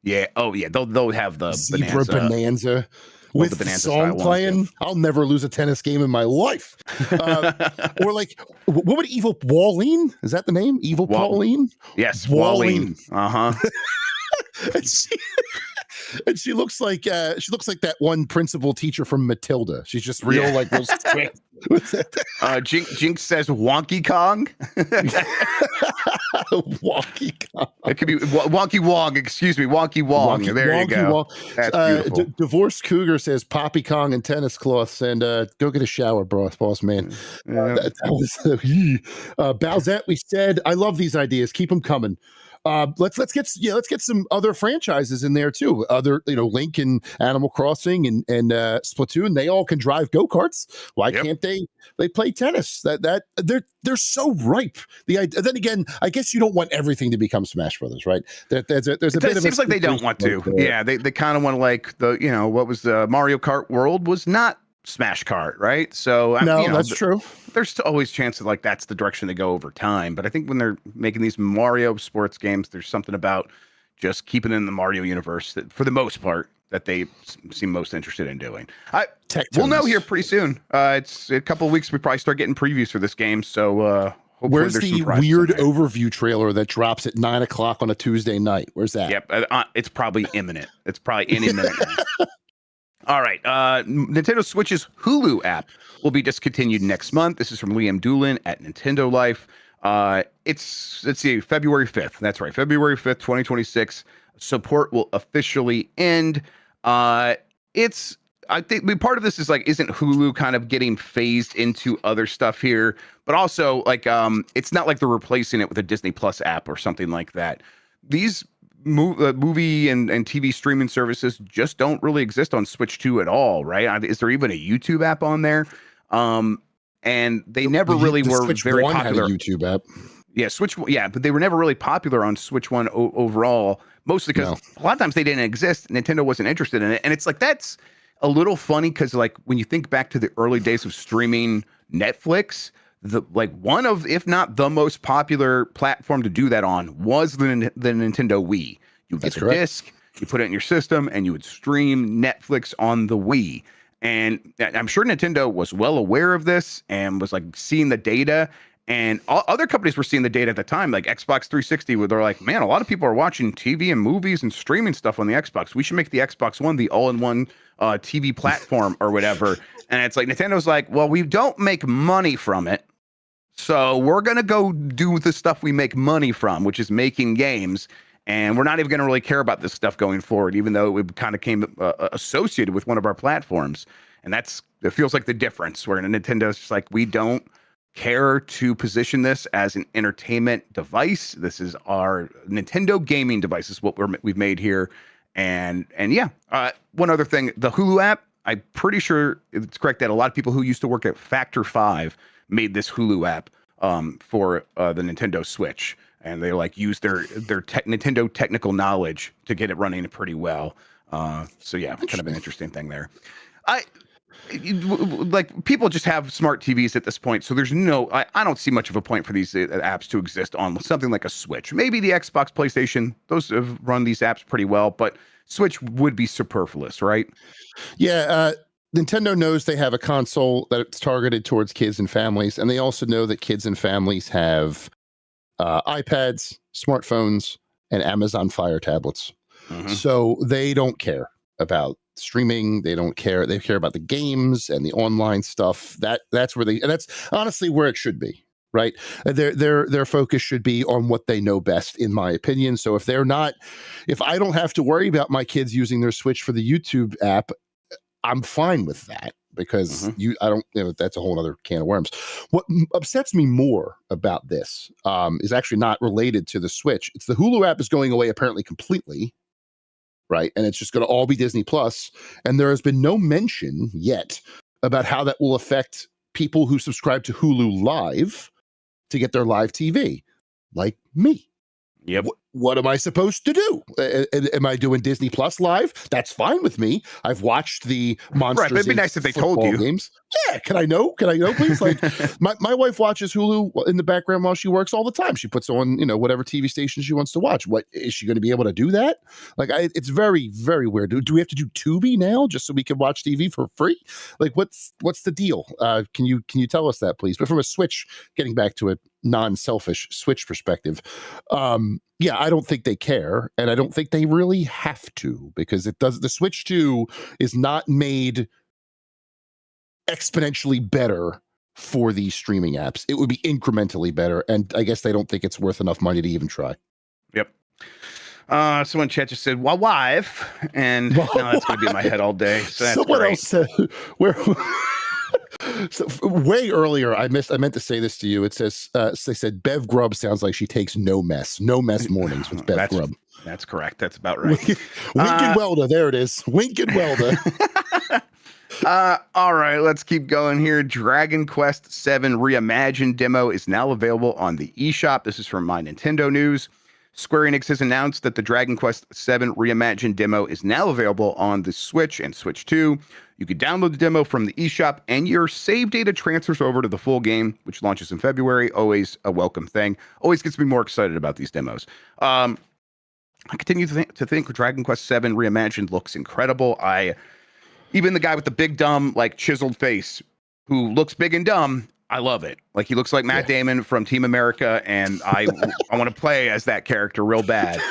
Yeah. Oh yeah. They'll have the Zebra Bonanza with the song playing. I'll never lose a tennis game in my life. Or like, what would Evil Pauline? Is that the name? Evil Pauline? Yes. Pauline. And she looks like that one principal teacher from Matilda. She's just real real strict. Jinx says Wonky Kong. Wonky Kong. It could be Wonky Wong. Excuse me, Wonky Wong. There you go. That's beautiful. Divorced Cougar says Poppy Kong and tennis cloths, and go get a shower, boss man. That was Bowsette. We said I love these ideas. Keep them coming. Let's get some other franchises in there too. Other, Link and Animal Crossing and Splatoon. They all can drive go-karts. Why can't they play tennis? That they're so ripe. Then again, I guess you don't want everything to become Smash Brothers, right? There's a bit of it seems like they don't want to. Yeah, they kind of want to like what was the Mario Kart World was not Smash Kart, right? So that's true. There's always chances like that's the direction they go over time. But I think when they're making these Mario sports games, there's something about just keeping it in the Mario universe that, for the most part, that they seem most interested in doing. Tectones. We'll know here pretty soon. It's a couple of weeks. We probably start getting previews for this game. So hopefully where's there's the some prizes weird in there. overview trailer that drops at 9:00 on a Tuesday night? Where's that? Yep, it's probably imminent. It's probably any minute now. All right. Nintendo Switch's Hulu app will be discontinued next month. This is from Liam Doolin at Nintendo Life. Let's see, February 5th. That's right. February 5th, 2026. Support will officially end. I think part of this is like, isn't Hulu kind of getting phased into other stuff here? But also, like, it's not like they're replacing it with a Disney Plus app or something like that. These movie and TV streaming services just don't really exist on Switch 2 at all, right? Is there even a YouTube app on there? And they never really were Switch very 1 popular. had a YouTube app. Yeah, but they were never really popular on Switch 1 overall, mostly because a lot of times they didn't exist. Nintendo wasn't interested in it. And it's like, that's a little funny because, like, when you think back to the early days of streaming Netflix, one of, if not the most popular platform to do that on was the Nintendo Wii. You would get the disc, you put it in your system, and you would stream Netflix on the Wii. And I'm sure Nintendo was well aware of this and was like seeing the data. And other companies were seeing the data at the time, like Xbox 360, where they're like, man, a lot of people are watching TV and movies and streaming stuff on the Xbox. We should make the Xbox One the all-in-one TV platform or whatever. And it's like, Nintendo's like, well, we don't make money from it. So we're going to go do the stuff we make money from, which is making games. And we're not even going to really care about this stuff going forward, even though it kind of came associated with one of our platforms. And it feels like the difference where Nintendo's just like, we don't care to position this as an entertainment device. This is our Nintendo gaming device, is what we've made here. And yeah, one other thing, the Hulu app, I'm pretty sure it's correct that a lot of people who used to work at Factor 5 made this Hulu app for the Nintendo Switch. And they like use their Nintendo technical knowledge to get it running pretty well. So yeah, kind of an interesting thing there. Like, people just have smart TVs at this point, so there's I don't see much of a point for these apps to exist on something like a Switch. Maybe the Xbox, PlayStation, those have run these apps pretty well, but Switch would be superfluous, right? Yeah, Nintendo knows they have a console that's targeted towards kids and families, and they also know that kids and families have iPads, smartphones, and Amazon Fire tablets. Mm-hmm. So they don't care about streaming. They don't care. They care about the games and the online stuff. That's where and that's honestly where it should be, right? Their focus should be on what they know best, in my opinion. So if I don't have to worry about my kids using their Switch for the YouTube app, I'm fine with that, because that's a whole other can of worms. What upsets me more about this is actually not related to the Switch. It's the Hulu app is going away apparently completely. Right. And it's just going to all be Disney Plus. And there has been no mention yet about how that will affect people who subscribe to Hulu Live to get their live TV, like me. Yep. What am I supposed to do? Am I doing Disney Plus Live? That's fine with me. I've watched the Monsters. Right, but it'd be nice if they told you. Games. Yeah, can I know, please? Like, my wife watches Hulu in the background while she works all the time. She puts on, whatever TV station she wants to watch. What is she going to be able to do that? Like, it's very, very weird. Do we have to do Tubi now just so we can watch TV for free? Like, what's the deal? Can you tell us that, please? But from a Switch, getting back to a non-selfish Switch perspective, yeah, I don't think they care, and I don't think they really have to, because the Switch 2 is not made exponentially better for these streaming apps. It would be incrementally better, and I guess they don't think it's worth enough money to even try. Yep. Someone in chat just said, "Well, wife," and now that's going to be in my head all day. So that's Someone great. else said, So way earlier, I meant to say this to you. It says, they said, Bev Grubb sounds like she takes no mess mornings with Bev Grubb. That's correct. That's about right. Wink and Welda. There it is. Wink and Welda. All right, let's keep going here. Dragon Quest VII Reimagined demo is now available on the eShop. This is from My Nintendo News. Square Enix has announced that the Dragon Quest VII Reimagined demo is now available on the Switch and Switch 2. You can download the demo from the eShop, and your save data transfers over to the full game, which launches in February. Always a welcome thing. Always gets me more excited about these demos. I continue to think Dragon Quest VII Reimagined looks incredible. Even the guy with the big dumb like chiseled face, who looks big and dumb, I love it. Like he looks like Matt Damon from Team America, and I want to play as that character real bad.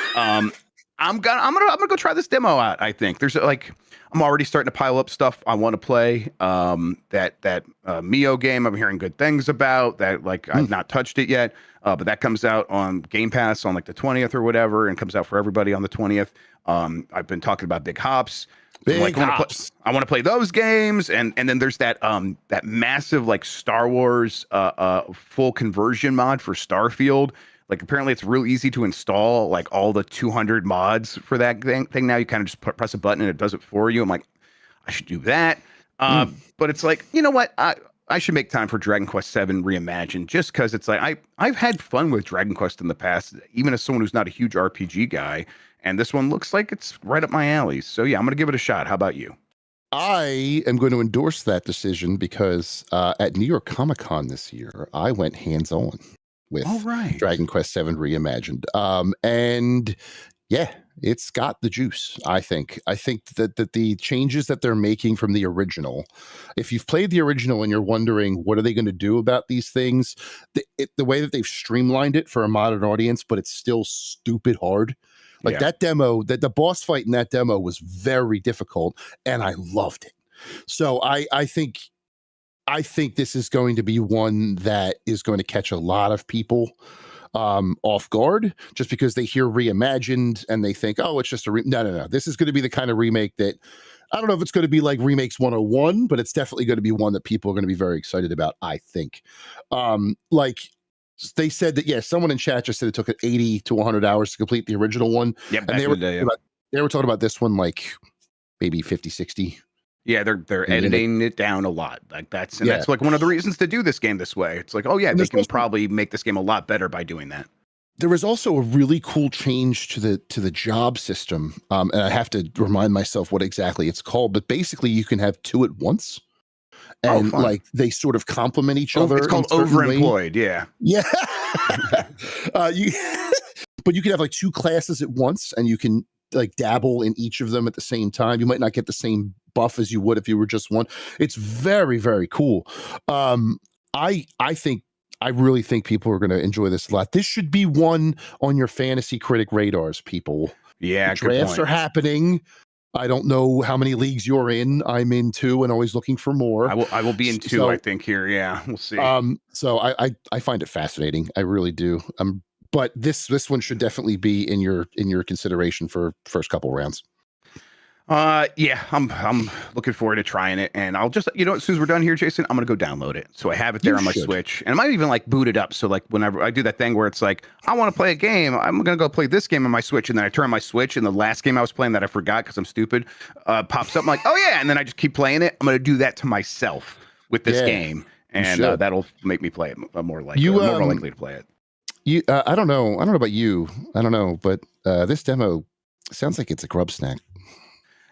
I'm gonna go try this demo out. I think there's like I'm already starting to pile up stuff I want to play. That Mio game I'm hearing good things about. That like I've not touched it yet, but that comes out on Game Pass on like the 20th or whatever, and comes out for everybody on the 20th. I've been talking about Big Hops. Big Hops. I want to play those games, and then there's that massive like Star Wars full conversion mod for Starfield. Like apparently it's real easy to install like all the 200 mods for that thing. Now you kind of just press a button and it does it for you. I'm like, I should do that. But it's like, you know what? I should make time for Dragon Quest VII Reimagined just because it's like I've had fun with Dragon Quest in the past, even as someone who's not a huge RPG guy. And this one looks like it's right up my alley. So yeah, I'm going to give it a shot. How about you? I am going to endorse that decision because at New York Comic Con this year, I went hands-on with Dragon Quest VII Reimagined. And yeah, it's got the juice, I think. I think that the changes that they're making from the original, if you've played the original and you're wondering what are they going to do about these things, the way that they've streamlined it for a modern audience, but it's still stupid hard. Like that demo, the boss fight in that demo was very difficult, and I loved it. So I think this is going to be one that is going to catch a lot of people off guard, just because they hear Reimagined and they think, oh, it's just a no. This is going to be the kind of remake that I don't know if it's going to be like Remakes 101, but it's definitely going to be one that people are going to be very excited about, I think. Like they said that, someone in chat just said it took 80 to 100 hours to complete the original one. Yeah, and they were talking about this one like maybe 50, 60. Yeah, they're editing it down a lot. Like that's like one of the reasons to do this game this way. It's like, oh yeah, they can probably make this game a lot better by doing that. There was also a really cool change to the job system, and I have to remind myself what exactly it's called. But basically, you can have two at once, and like they sort of complement each other. It's called overemployed. Yeah. But you can have like two classes at once, and you can like dabble in each of them at the same time. You might not get the same buff as you would if you were just one. It's very, very cool. I really think people are going to enjoy this a lot. This should be one on your fantasy critic radars, people. Yeah, drafts are happening. I don't know how many leagues you're in. I'm in 2 and always looking for more. I will be in 2, I think here. Yeah, we'll see. So I find it fascinating. I really do. But this one should definitely be in your consideration for first couple rounds. Yeah, I'm looking forward to trying it, and I'll just, as soon as we're done here, Jason, I'm gonna go download it, so I have it there on my Switch, and I might even like boot it up. So like whenever I do that thing where it's like I want to play a game, I'm gonna go play this game on my Switch, and then I turn on my Switch, and the last game I was playing that I forgot because I'm stupid, pops up. I'm like, oh yeah, and then I just keep playing it. I'm gonna do that to myself with this game, and that'll make me play it more likely. More likely to play it. I don't know about you. I don't know, but this demo sounds like it's a grub snack.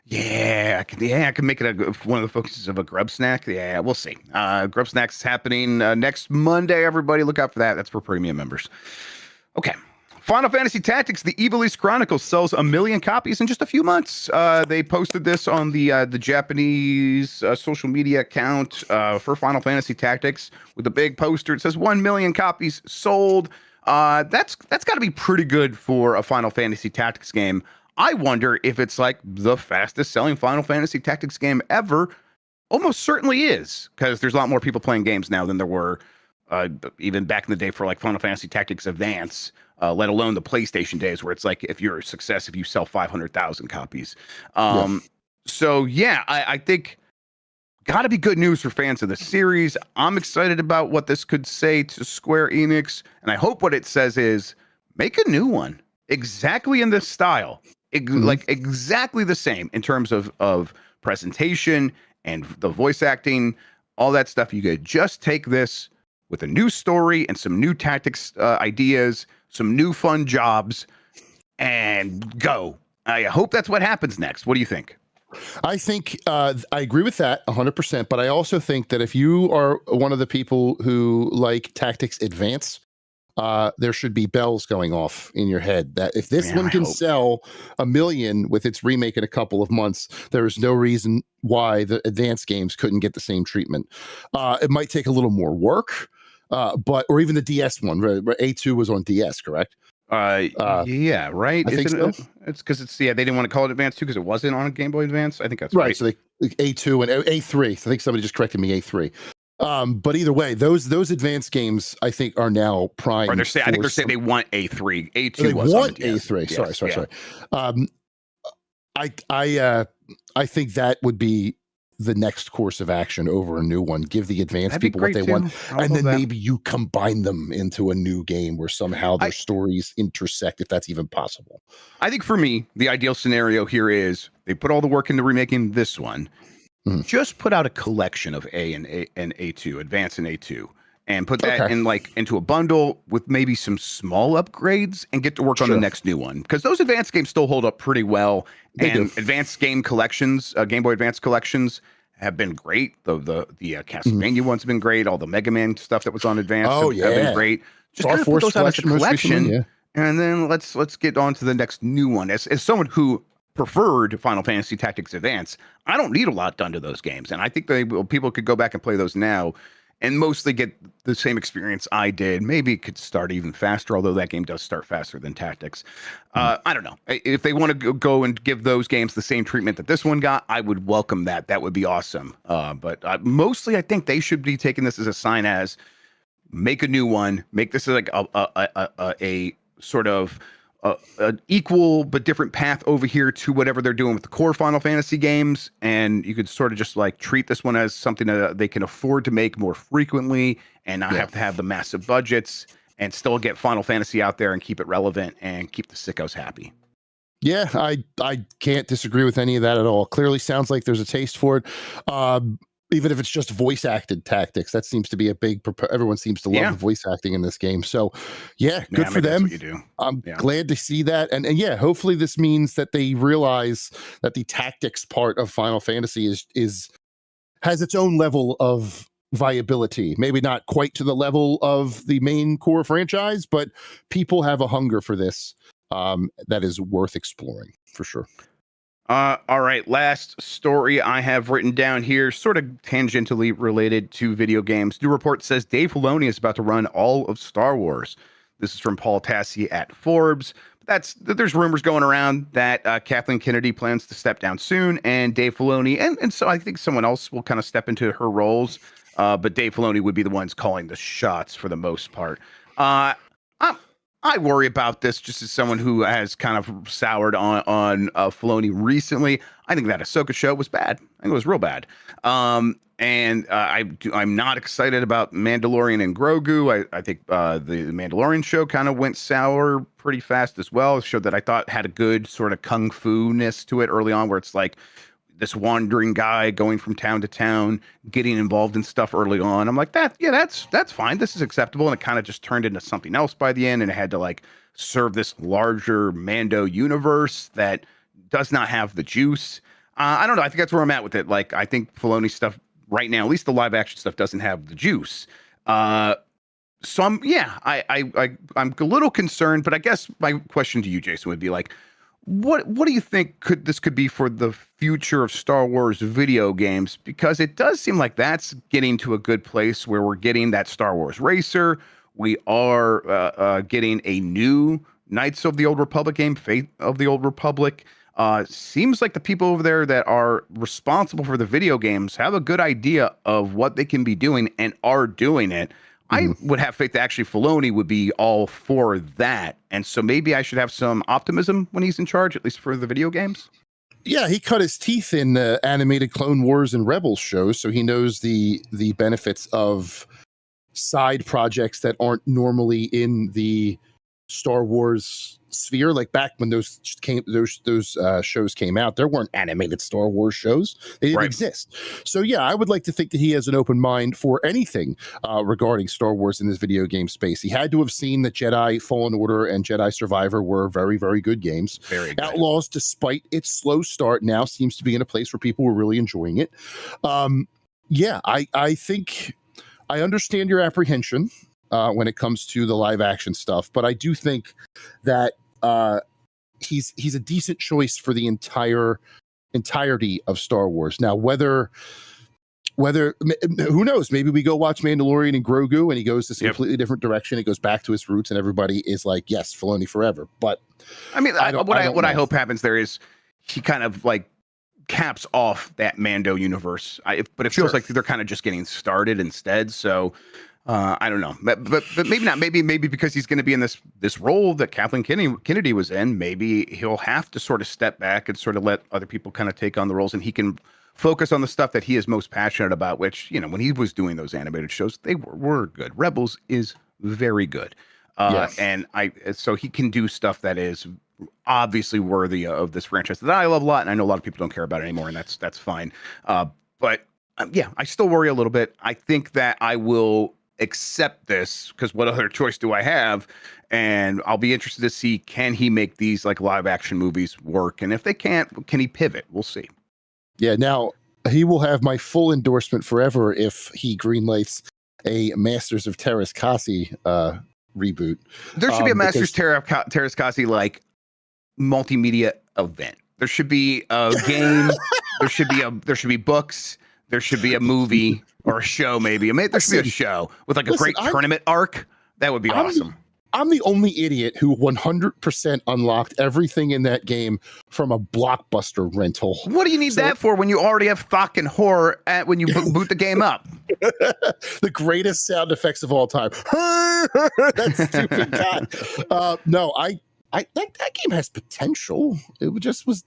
Yeah, I can make it one of the focuses of a grub snack. Yeah, we'll see. Grub snacks is happening next Monday. Everybody look out for that. That's for premium members. Okay. Final Fantasy Tactics, the Ivalice Chronicles sells 1 million copies in just a few months. They posted this on the Japanese social media account for Final Fantasy Tactics with a big poster. It says 1 million copies sold. That's got to be pretty good for a Final Fantasy Tactics game. I wonder if it's like the fastest selling Final Fantasy Tactics game ever. Almost certainly is, because there's a lot more people playing games now than there were even back in the day for like Final Fantasy Tactics Advance, let alone the PlayStation days where it's like if you're a success if you sell 500,000 copies. So yeah, I think got to be good news for fans of the series. I'm excited about what this could say to Square Enix, and I hope what it says is make a new one exactly in this style. Like exactly the same in terms of presentation and the voice acting, all that stuff. You could just take this with a new story and some new tactics ideas, some new fun jobs, and go. I hope that's what happens next. What do you think? I think I agree with that 100%, but I also think that if you are one of the people who like Tactics Advance, there should be bells going off in your head that if this Man, one I can hope. sell 1 million with its remake in a couple of months, there is no reason why the advanced games couldn't get the same treatment. It might take a little more work, or even the DS one. A2 was on DS, correct? Yeah, right. I think Isn't so. It's because they didn't want to call it Advance 2 because it wasn't on Game Boy Advance. I think that's Right. right. So they A2 and A3. I think somebody just corrected me, A3. But either way, those advanced games I think are now primed. Or I think they're saying they want A3. A2 they was want on the DS. A3. Yes, Sorry. I think that would be the next course of action over a new one. Give the advanced That'd be people what they great, want, too. I would and love then that. maybe you combine them into a new game where somehow their stories intersect, if that's even possible. I think for me, the ideal scenario here is they put all the work into remaking this one. Just put out a collection of A and A2, Advance and A2, and put that into a bundle with maybe some small upgrades and get to work on the next new one, because those advanced games still hold up pretty well. They do. Advanced game collections, Game Boy Advance collections, have been great. The Castlevania ones have been great. All the Mega Man stuff that was on Advance have been great. Just kind of put those out as a collection, and then let's get on to the next new one. As someone who preferred Final Fantasy Tactics Advance, I don't need a lot done to those games, and I think people could go back and play those now and mostly get the same experience I did. Maybe it could start even faster, although that game does start faster than Tactics. I don't know. If they want to go and give those games the same treatment that this one got, I would welcome that. That would be awesome. But mostly I think they should be taking this as a sign as make a new one, make this like a sort of an equal but different path over here to whatever they're doing with the core Final Fantasy games, and you could sort of just like treat this one as something that they can afford to make more frequently and not have to have the massive budgets, and still get Final Fantasy out there and keep it relevant and keep the sickos happy. Yeah, I can't disagree with any of that at all. Clearly sounds like there's a taste for it. Even if it's just voice acted Tactics, that seems to be a big. Everyone seems to love the voice acting in this game. So, good for them. That's what you do. I'm glad to see that, and hopefully this means that they realize that the tactics part of Final Fantasy has its own level of viability. Maybe not quite to the level of the main core franchise, but people have a hunger for this that is worth exploring for sure. All right, last story I have written down here, sort of tangentially related to video games. New report says Dave Filoni is about to run all of Star Wars. This is from Paul Tassi at Forbes. There's rumors going around that Kathleen Kennedy plans to step down soon, and Dave Filoni, and so I think someone else will kind of step into her roles, but Dave Filoni would be the ones calling the shots for the most part. I worry about this just as someone who has kind of soured on Filoni recently. I think that Ahsoka show was bad. I think it was real bad. And I'm not excited about Mandalorian and Grogu. I think the Mandalorian show kind of went sour pretty fast as well. A show that I thought had a good sort of kung fu-ness to it early on, where it's like this wandering guy going from town to town, getting involved in stuff early on. I'm like, that's fine. This is acceptable. And it kind of just turned into something else by the end. And it had to like serve this larger Mando universe that does not have the juice. I don't know. I think that's where I'm at with it. Like, I think Filoni stuff right now, at least the live action stuff, doesn't have the juice. So I'm a little concerned, but I guess my question to you, Jason, would be like, what do you think this could be for the future of Star Wars video games? Because it does seem like that's getting to a good place where we're getting that Star Wars Racer. We are getting a new Knights of the Old Republic game, Fate of the Old Republic. Seems like the people over there that are responsible for the video games have a good idea of what they can be doing and are doing it. I would have faith that actually Filoni would be all for that. And so maybe I should have some optimism when he's in charge, at least for the video games. Yeah, he cut his teeth in animated Clone Wars and Rebels shows, so he knows the benefits of side projects that aren't normally in the Star Wars sphere. Like back when those shows came out, there weren't animated Star Wars shows. They didn't exist. So yeah, I would like to think that he has an open mind for anything regarding Star Wars in this video game space. He had to have seen that Jedi Fallen Order and Jedi Survivor were very, very good games. Very good. Outlaws, despite its slow start, now seems to be in a place where people were really enjoying it. I think I understand your apprehension. when it comes to the live action stuff, but I do think that he's a decent choice for the entirety of Star Wars. Now, whether who knows, maybe we go watch Mandalorian and Grogu and he goes this completely different direction. He goes back to his roots and everybody is like, yes, Filoni forever. But I mean, what I hope happens there is he kind of like caps off that Mando universe. But it feels like they're kind of just getting started instead. So I don't know, but maybe not. Maybe because he's going to be in this role that Kathleen Kennedy was in. Maybe he'll have to sort of step back and sort of let other people kind of take on the roles, and he can focus on the stuff that he is most passionate about. Which, you know, when he was doing those animated shows, they were good. Rebels is very good, and so he can do stuff that is obviously worthy of this franchise that I love a lot, and I know a lot of people don't care about it anymore, and that's fine. But yeah, I still worry a little bit. I think that I will accept this because what other choice do I have? And I'll be interested to see, can he make these like live action movies work? And if they can't, can he pivot? We'll see. Yeah. Now he will have my full endorsement forever if he greenlights a Masters of Terras Kasi reboot. There should be a Masters Terras Kasi like multimedia event. There should be a game. there should be books. There should be a movie or a show, maybe. There should be a show with like a great tournament arc. That would be awesome. I'm the only idiot who 100% unlocked everything in that game from a Blockbuster rental. What do you need that for when you already have Thok and Horror when you boot the game up? The greatest sound effects of all time. That stupid guy. No, that game has potential. It just was,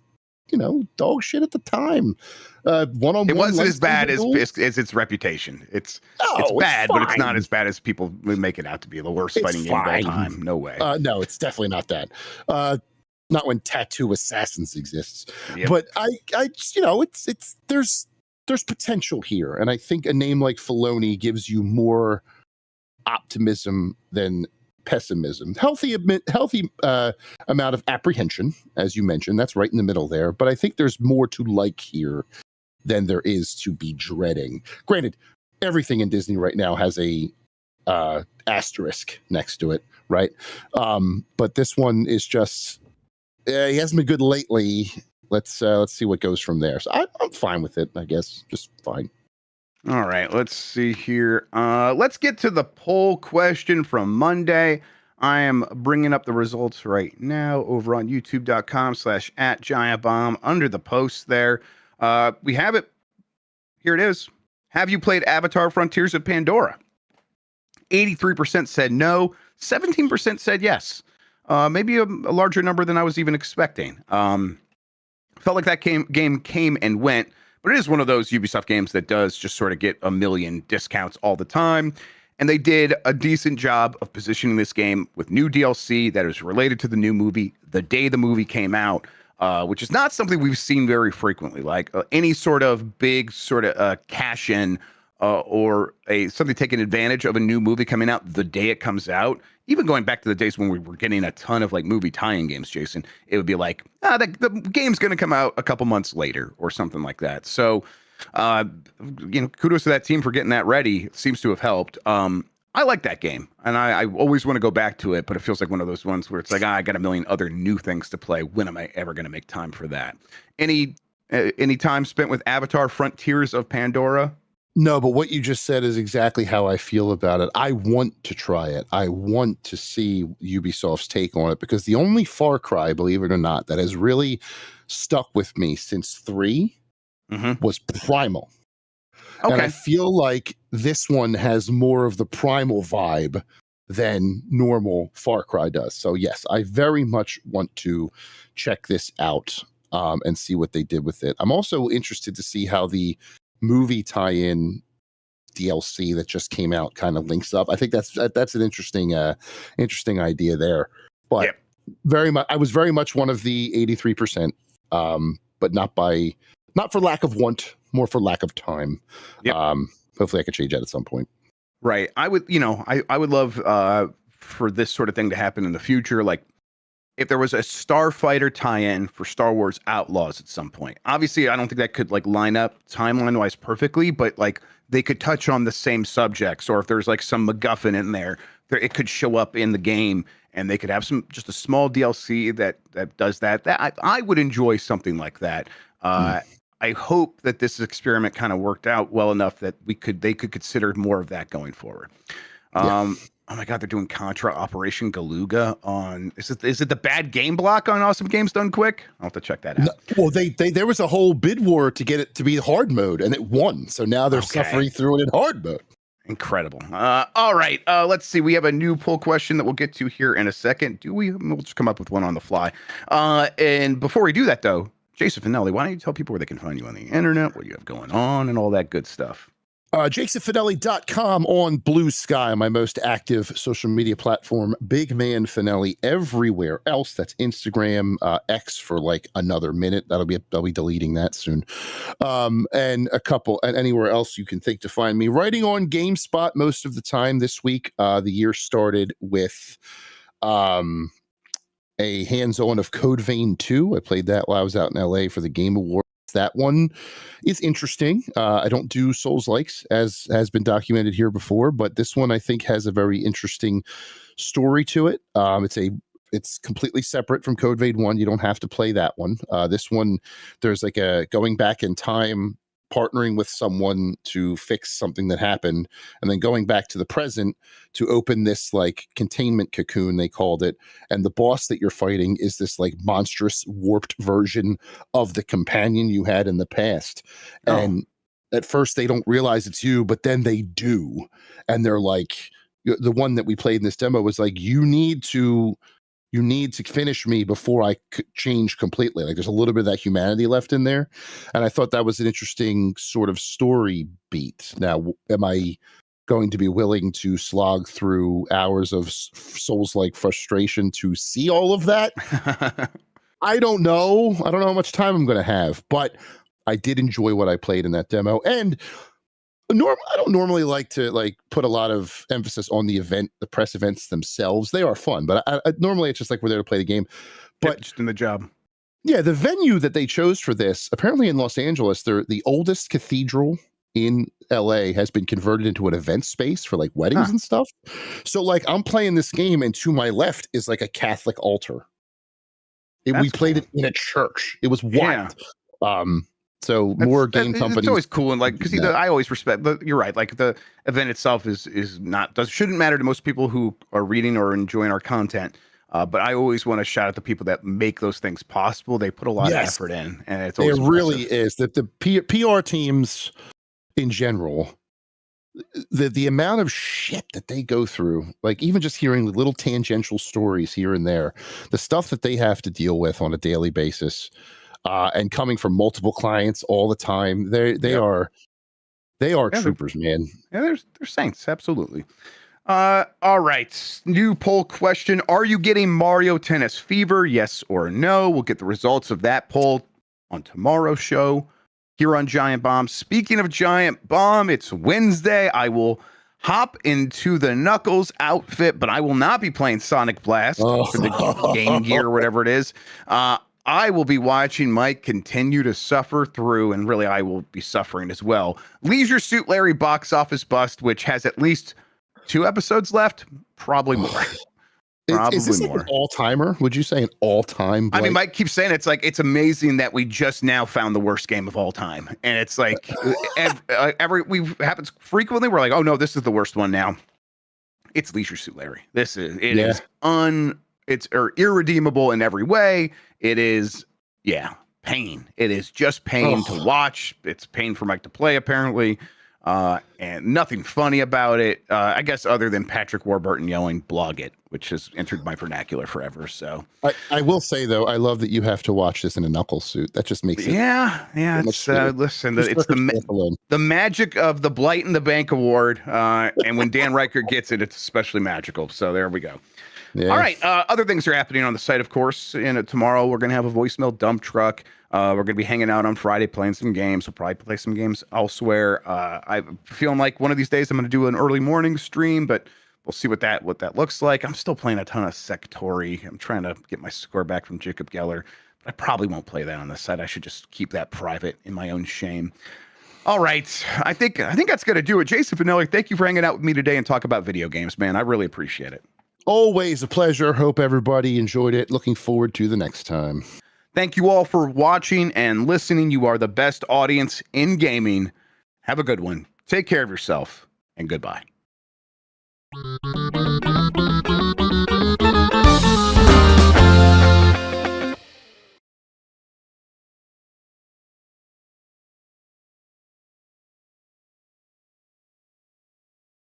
dog shit at the time. One-on-one. It wasn't as bad as its reputation. It's bad, but it's not as bad as people make it out to be. The worst fighting game of all time. No way. No, it's definitely not that. Not when Tattoo Assassins exists. Yep. But it's there's potential here, and I think a name like Filoni gives you more optimism than pessimism. Healthy amount of apprehension, as you mentioned. That's right in the middle there. But I think there's more to like here than there is to be dreading. Granted, everything in Disney right now has a asterisk next to it, right? But this one is just he hasn't been good lately. Let's see what goes from there. So I'm fine with it, I guess. Just fine. All right, let's see here. Let's get to the poll question from Monday. I am bringing up the results right now over on youtube.com/@giantbomb under the post there. We have it. Here it is. Have you played Avatar Frontiers of Pandora? 83% said no. 17% said yes. Maybe a larger number than I was even expecting. Felt like that game came and went. But it is one of those Ubisoft games that does just sort of get a million discounts all the time. And they did a decent job of positioning this game with new DLC that is related to the new movie the day the movie came out, which is not something we've seen very frequently. Like any sort of big sort of cash-in or something taking advantage of a new movie coming out the day it comes out. Even going back to the days when we were getting a ton of like movie tie-in games, Jason, it would be like, the game's going to come out a couple months later or something like that. So, kudos to that team for getting that ready. It seems to have helped. I like that game, and I always want to go back to it, but it feels like one of those ones where it's like, I got a million other new things to play. When am I ever going to make time for that? Any time spent with Avatar Frontiers of Pandora? No, but what you just said is exactly how I feel about it. I want to try it. I want to see Ubisoft's take on it, because the only Far Cry, believe it or not, that has really stuck with me since 3 was Primal. Okay. And I feel like this one has more of the Primal vibe than normal Far Cry does. So yes, I very much want to check this out and see what they did with it. I'm also interested to see how the movie tie-in DLC that just came out kind of links up. I think that's an interesting idea there. But I was very much one of the 83%, but not for lack of want, more for lack of time. Hopefully I could change that at some point. Right. I would love for this sort of thing to happen in the future. Like, if there was a Starfighter tie-in for Star Wars Outlaws at some point. Obviously, I don't think that could like line up timeline-wise perfectly, but like they could touch on the same subjects, or if there's like some MacGuffin in there, it could show up in the game, and they could have just a small DLC that does that. I would enjoy something like that. I hope that this experiment kind of worked out well enough that they could consider more of that going forward. Oh my God, they're doing Contra Operation Galuga on. Is it the bad game block on Awesome Games Done Quick? I'll have to check that out. No, well, there was a whole bid war to get it to be hard mode, and it won. So now they're suffering through it in hard mode. Incredible. All right, let's see. We have a new poll question that we'll get to here in a second. We'll just come up with one on the fly. And before we do that, though, Jason Fanelli, why don't you tell people where they can find you on the internet, what you have going on, and all that good stuff? JasonFanelli.com on Blue Sky, my most active social media platform. Big Man Fanelli everywhere else. That's Instagram, X for like another minute. I'll be deleting that soon. And anywhere else you can think to find me. Writing on GameSpot most of the time this week. The year started with a hands-on of Code Vein 2. I played that while I was out in LA for the Game Awards. That one is interesting. I don't do Souls-likes, as has been documented here before, but this one I think has a very interesting story to it. It's completely separate from Code Vein 1. You don't have to play that one. This one, there's like a going back in time, partnering with someone to fix something that happened, and then going back to the present to open this like containment cocoon, they called it. And the boss that you're fighting is this like monstrous warped version of the companion you had in the past. And at first they don't realize it's you, but then they do. And they're like, the one that we played in this demo was like, you need to finish me before I change completely. Like there's a little bit of that humanity left in there. And I thought that was an interesting sort of story beat. Now, am I going to be willing to slog through hours of Souls-like frustration to see all of that? I don't know. I don't know how much time I'm going to have, but I did enjoy what I played in that demo. And I don't normally like to put a lot of emphasis on the press events themselves. They are fun, but I normally it's just like we're there to play the game. But just in the job. Yeah, the venue that they chose for this, apparently in Los Angeles, they're the oldest cathedral in LA has been converted into an event space for like weddings and stuff. So like I'm playing this game, and to my left is like a Catholic altar. We played it in a church. It was wild. Yeah. So more game companies. It's always cool, and like because I always respect. You're right. Like the event itself shouldn't matter to most people who are reading or enjoying our content. But I always want to shout out the people that make those things possible. They put a lot of effort in, and it's always really is that the PR teams in general. The amount of shit that they go through, like even just hearing the little tangential stories here and there, the stuff that they have to deal with on a daily basis. And coming from multiple clients all the time, they are troopers, man. Yeah, they're saints, absolutely. All right, new poll question: are you getting Mario Tennis fever? Yes or no? We'll get the results of that poll on tomorrow's show here on Giant Bomb. Speaking of Giant Bomb, it's Wednesday. I will hop into the Knuckles outfit, but I will not be playing Sonic Blast for the Game Gear or whatever it is. I will be watching Mike continue to suffer through, and really I will be suffering as well, Leisure Suit Larry box office bust, which has at least 2 episodes left, probably more. Is this like an all-timer? Would you say an all-time? I mean, Mike keeps saying it's amazing that we just now found the worst game of all time, and it's like happens frequently. We're like, oh no, this is the worst one now. It's Leisure Suit Larry. It's irredeemable in every way. It is, pain. It is just pain to watch. It's pain for Mike to play, apparently, and nothing funny about it. I guess other than Patrick Warburton yelling "blog it," which has entered my vernacular forever. So I will say though, I love that you have to watch this in a Knuckles suit. That just makes it listen, it's the magic of the Blight in the Bank Award, and when Dan Reichert gets it, it's especially magical. So there we go. Yeah. All right. Other things are happening on the site, of course. And tomorrow we're going to have a voicemail dump truck. We're going to be hanging out on Friday playing some games. We'll probably play some games elsewhere. I'm feeling like one of these days I'm going to do an early morning stream, but we'll see what that looks like. I'm still playing a ton of Sectori. I'm trying to get my score back from Jacob Geller, but I probably won't play that on the site. I should just keep that private in my own shame. All right, I think that's gonna do it. Jason Fanelli, thank you for hanging out with me today and talk about video games, man. I really appreciate it. Always a pleasure. Hope everybody enjoyed it. Looking forward to the next time. Thank you all for watching and listening. You are the best audience in gaming. Have a good one. Take care of yourself, and goodbye.